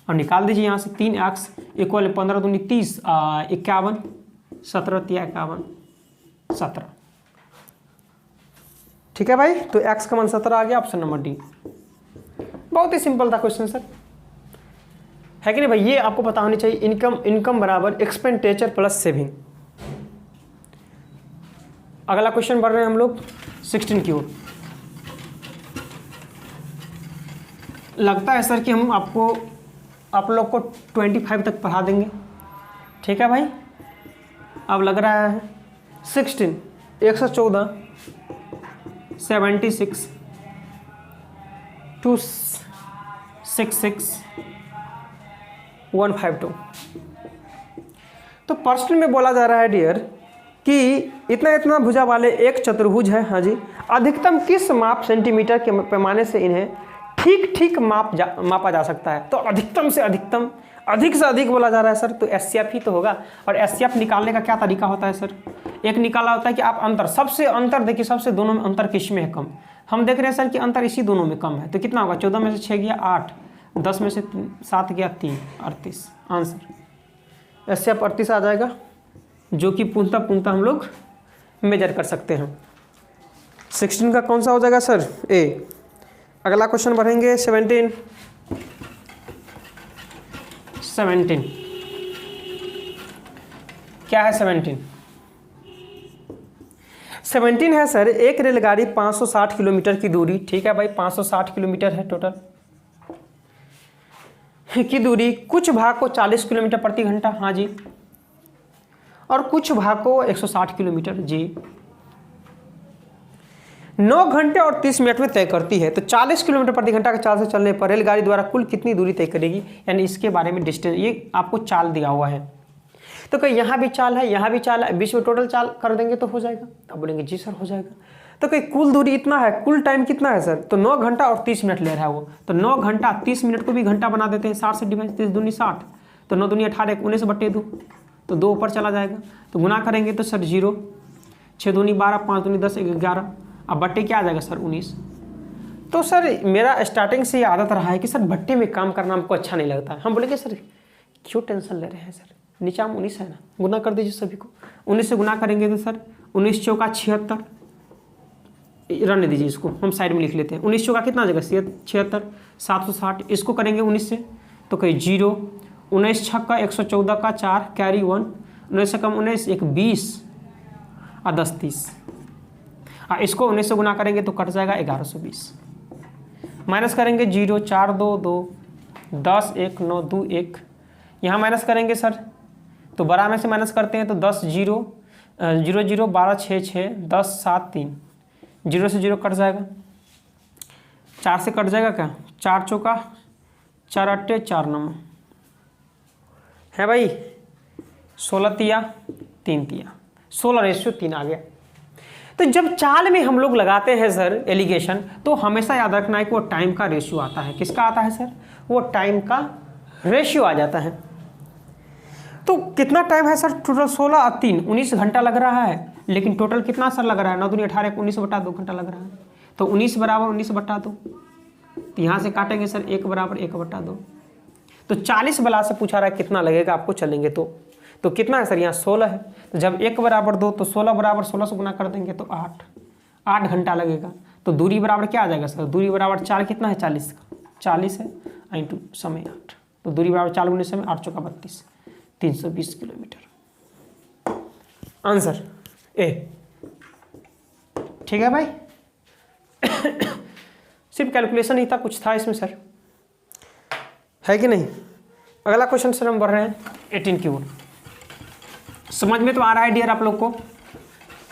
और निकाल दीजिए यहाँ से 3x इक्वल 15 दूनी 30, 51, 17 तिया 51, 17, ठीक है भाई। तो x का मान 17 आ गया, ऑप्शन नंबर डी। बहुत ही सिंपल था क्वेश्चन सर, है कि नहीं भाई। ये आपको पता होनी चाहिए, इनकम बराबर एक्सपेंडिचर प्लस सेविंग। अगला क्वेश्चन बढ़ रहे हैं हम लोग 16 की ओर। लगता है सर कि हम आप लोग को 25 तक पढ़ा देंगे, ठीक है भाई। अब लग रहा है 16, 114, 76, 266, 152। तो प्रश्न में बोला जा रहा है डियर कि इतना इतना भुजा वाले एक चतुर्भुज है, हाँ जी, अधिकतम किस माप सेंटीमीटर के पैमाने से इन्हें ठीक मापा जा सकता है। तो अधिकतम से अधिकतम, अधिक से अधिक बोला जा रहा है सर, तो एचसीएफ ही तो होगा। और एचसीएफ निकालने का क्या तरीका होता है सर, एक निकाला होता है कि आप अंतर, सबसे अंतर देखिए, सबसे दोनों में अंतर किस में है कम। हम देख रहे हैं सर कि अंतर इसी दोनों में कम है, तो कितना होगा, 14 में से 6 गया 8, 10 में से 7 गया 3, 38। आंसर एचसीएफ 38 आ जाएगा, जो कि पूर्णतः हम लोग मेजर कर सकते हैं। 16 का कौन सा हो जाएगा सर, ए। अगला क्वेश्चन बढ़ेंगे 17। क्या है 17 है सर, एक रेलगाड़ी 560 किलोमीटर की दूरी, ठीक है भाई, 560 किलोमीटर है टोटल की दूरी, कुछ भाग को 40 किलोमीटर प्रति घंटा, हाँ जी, और कुछ भाग को 160 किलोमीटर जी, 9 घंटे और 30 मिनट में तय करती है। तो 40 किलोमीटर प्रति घंटा के चाल से चलने पर रेलगाड़ी द्वारा कुल कितनी दूरी तय करेगी, यानी इसके बारे में डिस्टेंस, ये आपको चाल दिया हुआ है। तो कहीं यहाँ भी चाल है, यहाँ भी चाल है, बीच में टोटल चाल कर देंगे तो हो जाएगा। अब बोलेंगे जी सर हो जाएगा। तो कहीं कुल दूरी इतना है, कुल टाइम कितना है सर, तो 9 घंटा और 30 मिनट ले रहा है वो। तो 9 घंटा 30 मिनट को भी घंटा बना देते हैं, 60 से डिवाइड, 30 दूनी 60, तो 9 दूनी 18, 19 बटे 2, तो 2 ऊपर चला जाएगा। तो गुना करेंगे तो सर 0, 6 दूनी 12, 5 दूनी 10, 11, अब बट्टे क्या आ जाएगा सर 19। तो सर मेरा स्टार्टिंग से ये आदत रहा है कि सर बट्टे में काम करना हमको अच्छा नहीं लगता है। हम बोलेंगे सर क्यों टेंशन ले रहे हैं सर, नीचा में 19 है ना, गुना कर दीजिए सभी को। 19 से गुना करेंगे तो सर 19 चौका 76, रहने दीजिए इसको, हम साइड में लिख लेते हैं। 19 चौका कितना आ जाएगा 76, 760, इसको करेंगे 19 से तो कहीं 0, 19 छक्का 114 का 4 कैरी 1, 19 से कम 19, 1 20 और 10 30, इसको 19 से गुना करेंगे तो कट जाएगा 1120, माइनस करेंगे 0, 4 2 2, 10 1 9 2 1, यहाँ माइनस करेंगे सर तो बड़ा में से माइनस करते हैं तो 10 0 0 0 12 6 6 10 7 3, 0 से 0 कट जाएगा, 4 से कट जाएगा क्या, 4 चौका 4 अट्टे 4 9 है भाई, 16 तिया 3 तिया, 16:3 आ गया। तो जब चाल में हम लोग लगाते हैं सर एलिगेशन, तो हमेशा याद रखना है कि वो टाइम का रेशियो आता है। किसका आता है सर, वो टाइम का रेशियो आ जाता है। तो कितना टाइम है सर टोटल, 16 और 3 19 घंटा लग रहा है। लेकिन टोटल कितना सर लग रहा है, 9 दूनी 18, 19/2 घंटा लग रहा है। तो 19 बराबर 19/2, तो यहाँ से काटेंगे सर 1 बराबर 1/2। तो 40 वाला से पूछा रहा है कितना लगेगा आपको चलेंगे तो कितना है सर, यहाँ 16 है। तो जब 1 बराबर 2 तो 16 बराबर 16 से गुना कर देंगे तो 8 घंटा लगेगा। तो दूरी बराबर क्या आ जाएगा सर, दूरी बराबर 4 कितना है 40 का, 40 है इंटू समय 8। तो दूरी बराबर 4 गुने समय 8 चौका 32, 320 किलोमीटर। Answer A. ठीक है भाई। सिर्फ कैलकुलेशन ही था, कुछ था इसमें सर, है कि नहीं। अगला क्वेश्चन सर हम बढ़ रहे हैं 18 की ओर। समझ में तो आ रहा है डियर आप लोग को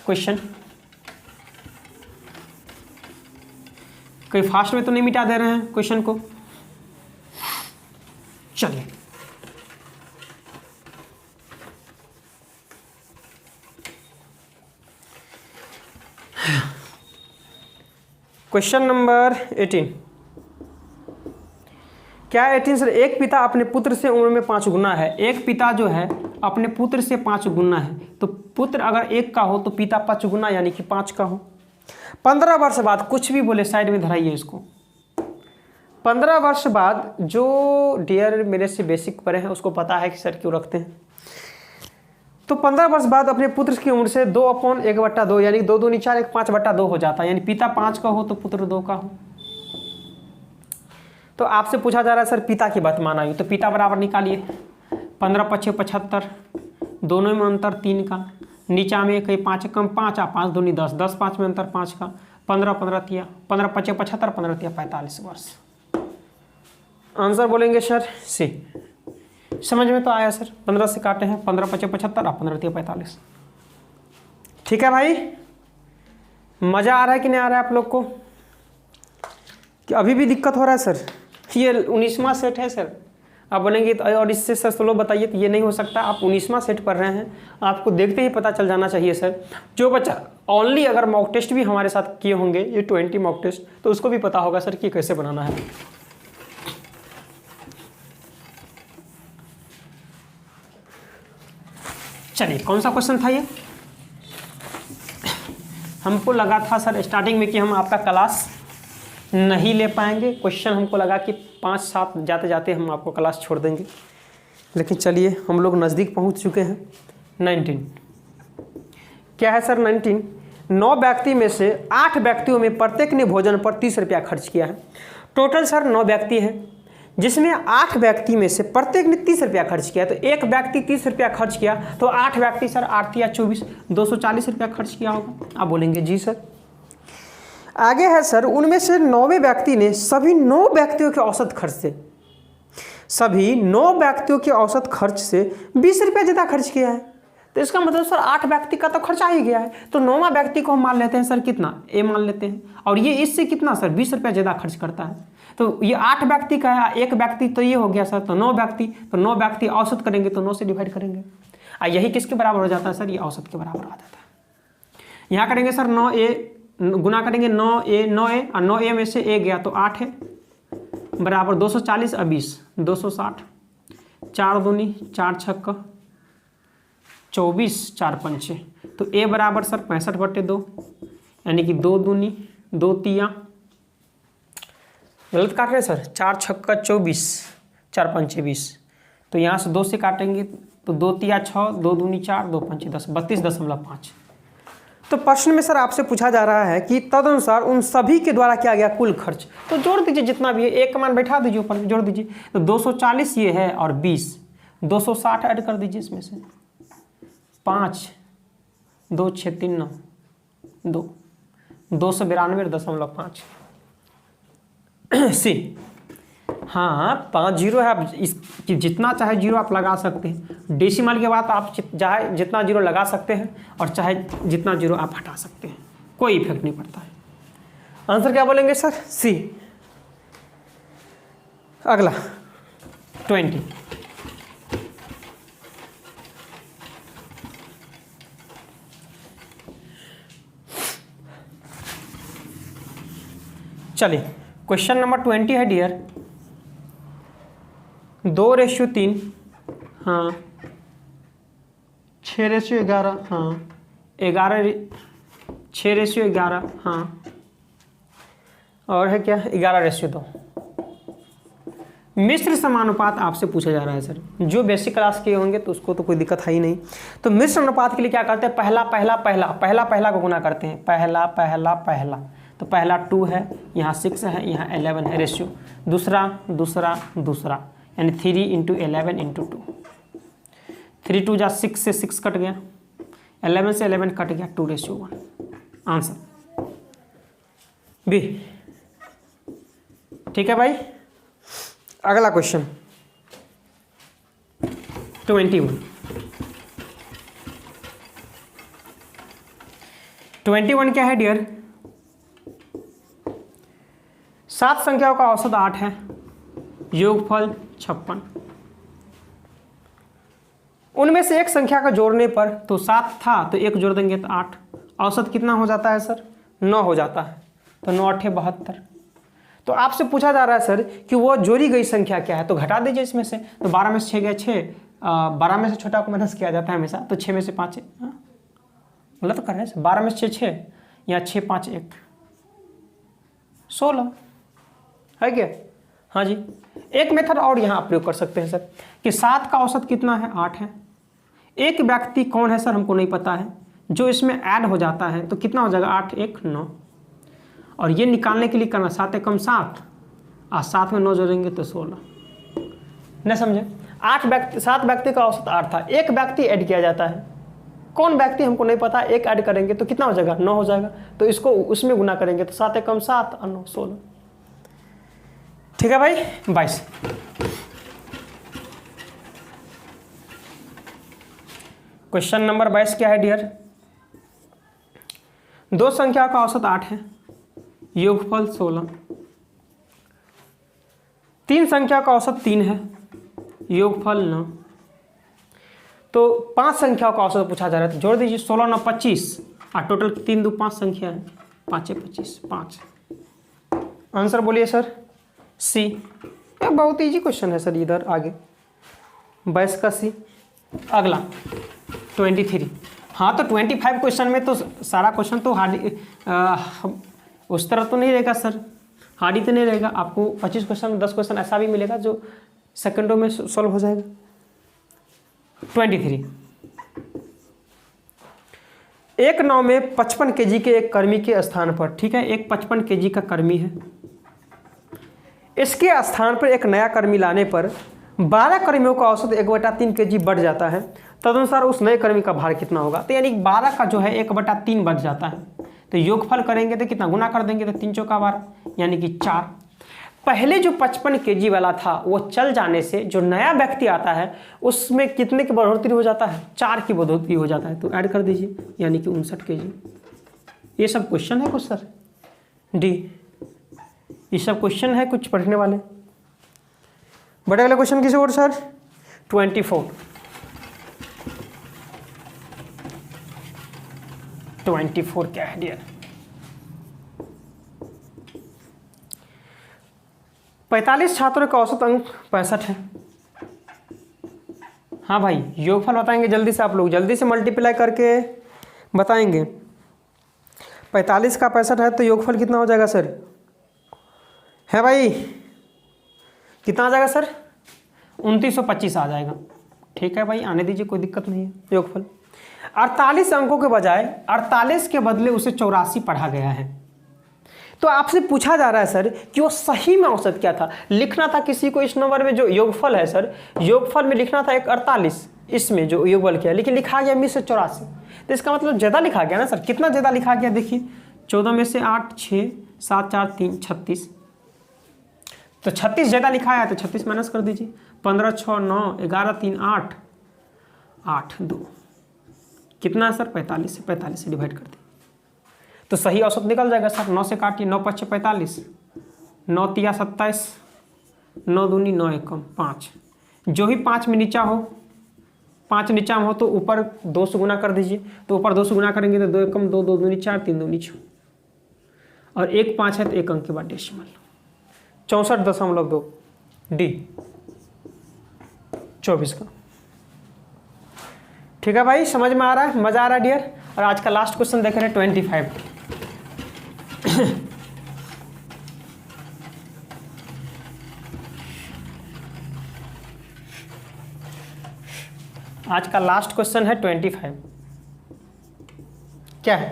क्वेश्चन, कोई फास्ट में तो नहीं मिटा दे रहे हैं क्वेश्चन को। चलिए क्वेश्चन नंबर 18। क्या है 18 सर, एक पिता अपने पुत्र से उम्र में 5 गुना है। एक पिता जो है अपने पुत्र से 5 गुना है, तो पुत्र अगर 1 का हो तो पिता 5 गुना यानी कि 5 का हो। 15 वर्ष बाद, कुछ भी बोले साइड में धराइए इसको। 15 वर्ष बाद, जो डियर मेरे से बेसिक पढ़े हैं उसको पता है कि सर क्यों रखते हैं। तो 15 वर्ष बाद अपने पुत्र की उम्र से 2/1/2 यानी 2 दूनी 4, 1 5/2 हो जाता है। यानी पिता 5 का हो तो पुत्र 2 का हो। तो आपसे पूछा जा रहा है सर पिता की वर्तमान आयु, तो पिता बराबर निकालिए। 15 × 5 = 75, दोनों में अंतर 3 का, नीचा में कहीं 5 कम 5, 5 दूनी 10, 10 5 में अंतर 5 का, 15 15 × 5 = 75, 15 × 45 वर्ष। आंसर बोलेंगे सर सी। समझ में तो आया सर, 15 से काटे हैं, 15 × 5 = 75 और 15 × 3 = 45। ठीक है भाई, मजा आ रहा है कि नहीं आ रहा है आप लोग को, कि अभी भी दिक्कत हो रहा है सर। ये 19वां सेट है सर। आप बोलेंगे तो और इससे सर स्लो बताइए, तो ये नहीं हो सकता। आप 19वां सेट पढ़ रहे हैं, आपको देखते ही पता चल जाना चाहिए सर। जो बच्चा ओनली अगर मॉक टेस्ट भी हमारे साथ किए होंगे, ये 20 मॉक टेस्ट, तो उसको भी पता होगा सर कि कैसे बनाना है। चलिए कौन सा क्वेश्चन था ये। हमको लगा था सर स्टार्टिंग में कि हम आपका क्लास नहीं ले पाएंगे। क्वेश्चन हमको लगा कि 5-7 जाते जाते हम आपको क्लास छोड़ देंगे, लेकिन चलिए हम लोग नज़दीक पहुंच चुके हैं। 19 क्या है सर, 19 9 व्यक्ति में से 8 व्यक्तियों में प्रत्येक ने भोजन पर 30 रुपया खर्च किया है। टोटल सर 9 व्यक्ति हैं, जिसमें 8 व्यक्ति में से प्रत्येक ने 30 रुपया खर्च किया। तो एक व्यक्ति 30 रुपया खर्च किया, तो 8 व्यक्ति सर 8 या 24 240 रुपया खर्च किया होगा। आप बोलेंगे जी सर। आगे है सर, उनमें से 9वें व्यक्ति ने सभी 9 व्यक्तियों के औसत खर्च से, सभी 9 व्यक्तियों के औसत खर्च से 20 रुपया ज़्यादा खर्च किया है। तो इसका मतलब सर 8 व्यक्ति का तो खर्चा ही गया है। तो 9वां व्यक्ति को हम मान लेते हैं सर कितना, ए मान लेते हैं, और ये इससे कितना सर 20 रुपया ज़्यादा खर्च करता है। तो ये 8 व्यक्ति का है, एक व्यक्ति तो ये हो गया सर, तो 9 व्यक्ति, तो 9 व्यक्ति औसत करेंगे तो 9 से डिवाइड करेंगे। यही किसके बराबर हो जाता है सर, ये औसत के बराबर आ जाता है। यहाँ करेंगे सर 9a गुना करेंगे 9a और 9a में से a गया तो 8 है, बराबर 240 और 20 260, 4 दूनी 4 छक्का 24, 4 पंचे, तो a बराबर सर 65/2 यानी कि 2 दूनी 2 तिया, गलत काट रहे सर, 4 छक्का 24, 4 पंचे 20, तो यहाँ से 2 से काटेंगे तो 2 तिया 6, 2 दूनी 4, 2 पंचे 10, 32.5। तो प्रश्न में सर आपसे पूछा जा रहा है कि तदनुसार उन सभी के द्वारा क्या गया कुल खर्च। तो जोड़ दीजिए जितना भी है, एक का मान बैठा दीजिए ऊपर, जोड़ दीजिए। तो 240 ये है और 20, 260 ऐड कर दीजिए इसमें से, 5 2 6 3 9 2 292.5 सी। हाँ 5 जीरो है, आप इस जितना चाहे जीरो आप लगा सकते हैं। डेसिमल के बाद आप चाहे जितना जीरो लगा सकते हैं और चाहे जितना जीरो आप हटा सकते हैं, कोई इफेक्ट नहीं पड़ता है। आंसर क्या बोलेंगे सर, सी। अगला 20 चलिए क्वेश्चन नंबर 20 है डियर। 2:3, हाँ 6:11, हाँ 6:11, हाँ, और है क्या 11:2। मिश्र समानुपात आपसे पूछा जा रहा है सर। जो बेसिक क्लास के होंगे तो उसको तो कोई दिक्कत है ही नहीं। तो मिश्र अनुपात के लिए क्या करते हैं, पहला को गुना करते हैं, पहला, तो पहला 2 है, यहाँ 6 है, यहाँ 11 है रेशियो। दूसरा यानी 3 × 11 × 2, 3 2 जा 6 से 6 कट गया, 11 से 11 कट गया, 2:1। Answer B. ठीक है भाई। अगला क्वेश्चन 21 क्या है डियर। 7 संख्याओं का औसत 8 है, योगफल 56। उनमें से एक संख्या का जोड़ने पर, तो 7 था तो 1 जोड़ देंगे तो 8, औसत कितना हो जाता है सर, 9 हो जाता है। तो 9 8 72। तो आपसे पूछा जा रहा है सर कि वो जोड़ी गई संख्या क्या है, तो घटा दीजिए इसमें से। तो 12 में से 6 गया 6, 12 में से छोटा को माइनस किया जाता है हमेशा, तो 6 में से 5 गलत कर रहे हैं। 12 में से 6 या 6 5 1 16 है क्या। हाँ जी। एक मेथड और यहाँ आप प्रयोग कर सकते हैं सर कि 7 का औसत कितना है, 8 है। एक व्यक्ति कौन है सर, हमको नहीं पता है, जो इसमें ऐड हो जाता है तो कितना हो जाएगा, 8 1 9। और ये निकालने के लिए करना 7 एकम 7 और 7 में 9 जोड़ेंगे तो 16। नहीं समझे। 7 व्यक्ति का औसत 8 था, एक व्यक्ति ऐड किया जाता है, कौन व्यक्ति हमको नहीं पता, एक ऐड करेंगे तो कितना हो जाएगा, 9 हो जाएगा। तो इसको उसमें गुना करेंगे तो 7 एकम 7 और 9 16। ठीक है भाई। 22 क्वेश्चन नंबर 22 क्या है डियर। 2 संख्या का औसत 8 है, योगफल 16। 3 संख्या का औसत 3 है, योगफल 9। तो 5 संख्याओं का औसत पूछा जा रहा है, तो जोड़ दीजिए 16 9 25 और टोटल 3 2 5 संख्या है, 5 25 5। आंसर बोलिए सर, सी। बहुत इजी क्वेश्चन है सर इधर आगे 22 का सी। अगला 23। हाँ तो 25 क्वेश्चन में तो सारा क्वेश्चन तो हार्ड उस तरह तो नहीं रहेगा सर, हार्ड ही तो नहीं रहेगा। आपको 25 क्वेश्चन 10 क्वेश्चन ऐसा भी मिलेगा जो सेकंडों में सॉल्व हो जाएगा। 23। एक नाव में 55 kg के एक कर्मी के स्थान पर, ठीक है, एक 55 kg का कर्मी है, इसके स्थान पर एक नया कर्मी लाने पर 12 कर्मियों का औसत 1/3 kg बढ़ जाता है, तदनुसार उस नए कर्मी का भार कितना होगा। तो यानी 12 का जो है 1/3 बढ़ जाता है, तो योगफल करेंगे तो कितना, गुना कर देंगे तो 3 चौका 12 यानी कि 4। पहले जो 55 kg वाला था वो चल जाने से जो नया व्यक्ति आता है उसमें कितने की बढ़ोतरी हो जाता है, 4 की बढ़ोतरी हो जाता है। तो ऐड कर दीजिए यानी कि 59 kg। ये सब क्वेश्चन है कुछ सर डी, ये सब क्वेश्चन है कुछ पढ़ने वाले। बड़े वाले क्वेश्चन किसी और सर 24 क्या है डियर। 45 छात्रों का औसत अंक 65 है। हाँ भाई योगफल बताएंगे जल्दी से, आप लोग जल्दी से मल्टीप्लाई करके बताएंगे। 45 का 65 है तो योगफल कितना हो जाएगा सर, है भाई कितना आ जाएगा सर, 2925 आ जाएगा। ठीक है भाई आने दीजिए, कोई दिक्कत नहीं है। योगफल 48 अंकों के बजाय 48 के बदले उसे 84 पढ़ा गया है। तो आपसे पूछा जा रहा है सर कि वो सही में औसत क्या था। लिखना था किसी को इस नंबर में जो योगफल है सर, योगफल में लिखना था एक 48, इसमें जो योगफल किया, लेकिन लिखा गया 84। तो इसका मतलब ज़्यादा लिखा गया ना सर। कितना ज़्यादा लिखा गया देखिए, 14 में से 8 6 7 4 3 36, तो 36 ज़्यादा लिखा है तो 36 माइनस कर दीजिए। 15 6 9 11 3 8 8 2 कितना सर, 45 से 45 से डिवाइड कर दिए तो सही औसत निकल जाएगा सर। 9 से काटिए, 9 5 45, 9 3 27, 9 दूनी 9 एकम 5। जो भी 5 में नीचा हो, 5 नीचा हो तो ऊपर 2 से गुना कर दीजिए। तो ऊपर 2 से गुना करेंगे तो 2 एकम 2 2 दूनी 4 3 दूनी 6 और 1 5 है तो 1 अंक के बाद डेसिमल 64.2 डी 24 का। ठीक है भाई समझ में आ रहा है, मज़ा आ रहा है डियर। और आज का लास्ट क्वेश्चन देख रहे हैं 25। आज का लास्ट क्वेश्चन है 25। क्या है?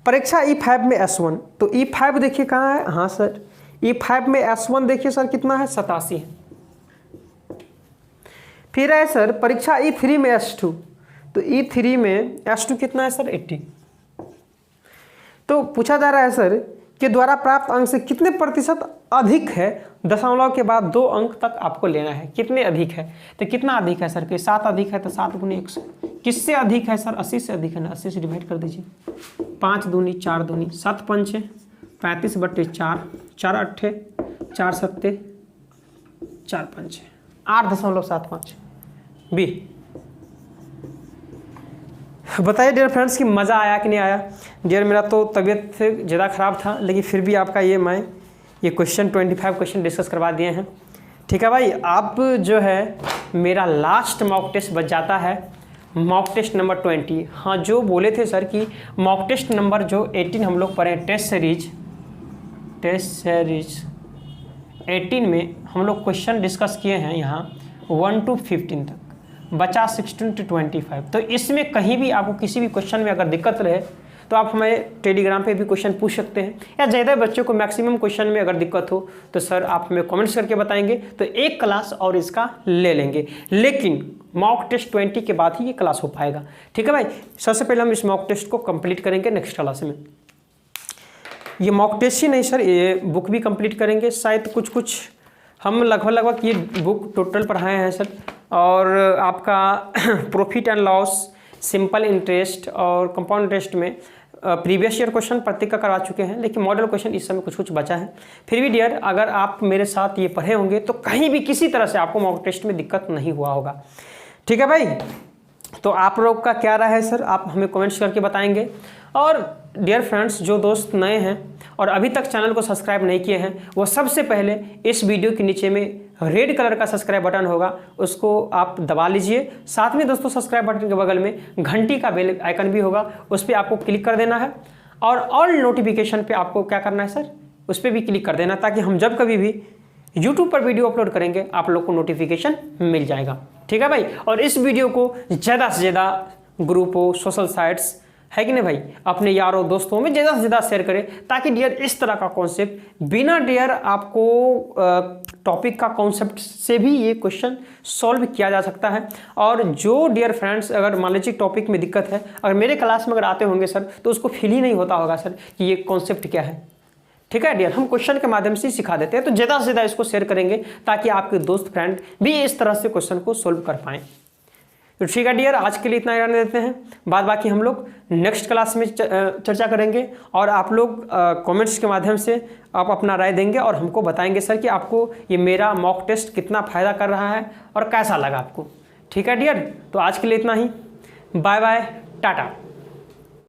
परीक्षा E5 में S1, तो E5 देखिए कहाँ है, हाँ सर E5 में S1 देखिए सर कितना है, 87 है। फिर है सर परीक्षा E3 में S2, तो E3 में S2 कितना है सर, 80। तो पूछा जा रहा है सर कि द्वारा प्राप्त अंक से कितने प्रतिशत अधिक है, दशमलव के बाद 2 अंक तक आपको लेना है, कितने अधिक है, तो कितना अधिक है सर कि 7 अधिक है, तो 7 गुनी 100। किससे अधिक है सर, 80 से अधिक है ना, 80 से डिवाइड कर दीजिए, 5 दूनी 4 दूनी 7 पंचे 35/4, 4 अट्ठे 4 सत्ते 4 पंचे 8.75 बी। बताइए डियर फ्रेंड्स कि मज़ा आया कि नहीं आया। डियर मेरा तो तबीयत से ज़्यादा ख़राब था, लेकिन फिर भी आपका ये क्वेश्चन 25 क्वेश्चन डिस्कस करवा दिए हैं। ठीक है भाई, आप जो है मेरा लास्ट मॉक टेस्ट बच जाता है मॉक टेस्ट नंबर 20। हाँ, जो बोले थे सर कि मॉक टेस्ट नंबर जो 18 हम लोग पढ़े टेस्ट सीरीज 18 में हम लोग क्वेश्चन डिस्कस किए हैं यहाँ 1 to 15 तक, बचा 16 to 25। तो इसमें कहीं भी आपको किसी भी क्वेश्चन में अगर दिक्कत रहे तो आप हमें टेलीग्राम पे भी क्वेश्चन पूछ सकते हैं, या ज़्यादा बच्चों को मैक्सिमम क्वेश्चन में अगर दिक्कत हो तो सर आप हमें कमेंट्स करके बताएंगे, तो एक क्लास और इसका ले लेंगे। लेकिन मॉक टेस्ट 20 के बाद ही ये क्लास हो पाएगा। ठीक है भाई, सबसे पहले हम इस मॉक टेस्ट को कंप्लीट करेंगे नेक्स्ट क्लास में। ये मॉक टेस्ट ही नहीं सर, ये बुक भी कंप्लीट करेंगे। शायद कुछ हम लगभग ये बुक टोटल पढ़ाए हैं सर, और आपका profit and loss, simple interest और कंपाउंड इंटरेस्ट में प्रीवियस ईयर क्वेश्चन प्रत्येक का करवा चुके हैं, लेकिन मॉडल क्वेश्चन इस समय कुछ बचा है। फिर भी डियर, अगर आप मेरे साथ ये पढ़े होंगे तो कहीं भी किसी तरह से आपको मॉक टेस्ट में दिक्कत नहीं हुआ होगा। ठीक है भाई, तो आप लोग का क्या राय है सर, आप हमें कमेंट्स करके बताएंगे। और डियर फ्रेंड्स, जो दोस्त नए हैं और अभी तक चैनल को सब्सक्राइब नहीं किए हैं, वो सबसे पहले इस वीडियो के नीचे में रेड कलर का सब्सक्राइब बटन होगा, उसको आप दबा लीजिए। साथ में दोस्तों सब्सक्राइब बटन के बगल में घंटी का बेल आइकन भी होगा, उस पर आपको क्लिक कर देना है। और ऑल नोटिफिकेशन पे आपको क्या करना है सर, उस पर भी क्लिक कर देना, ताकि हम जब कभी भी यूट्यूब पर वीडियो अपलोड करेंगे आप लोग को नोटिफिकेशन मिल जाएगा। ठीक है भाई, और इस वीडियो को ज़्यादा से ज़्यादा ग्रुपों, सोशल साइट्स है कि नहीं भाई, अपने यारों दोस्तों में ज़्यादा से ज़्यादा शेयर करें, ताकि डियर इस तरह का कॉन्सेप्ट बिना डियर आपको टॉपिक का कॉन्सेप्ट से भी ये क्वेश्चन सॉल्व किया जा सकता है। और जो डियर फ्रेंड्स अगर मान लीजिए टॉपिक में दिक्कत है, अगर मेरे क्लास में अगर आते होंगे सर, तो उसको फील ही नहीं होता होगा सर कि ये कॉन्सेप्ट क्या है। ठीक है डियर, हम क्वेश्चन के माध्यम से सिखा देते हैं, तो ज़्यादा से ज़्यादा इसको शेयर करेंगे ताकि आपके दोस्त फ्रेंड भी इस तरह से क्वेश्चन को सोल्व कर पाएँ। तो ठीक है डियर, आज के लिए इतना रहने देते हैं, बाद बाकी हम लोग नेक्स्ट क्लास में चर्चा करेंगे। और आप लोग कमेंट्स के माध्यम से आप अपना राय देंगे और हमको बताएंगे सर कि आपको ये मेरा मॉक टेस्ट कितना फ़ायदा कर रहा है और कैसा लगा आपको। ठीक है डियर, तो आज के लिए इतना ही, बाय बाय, टाटा।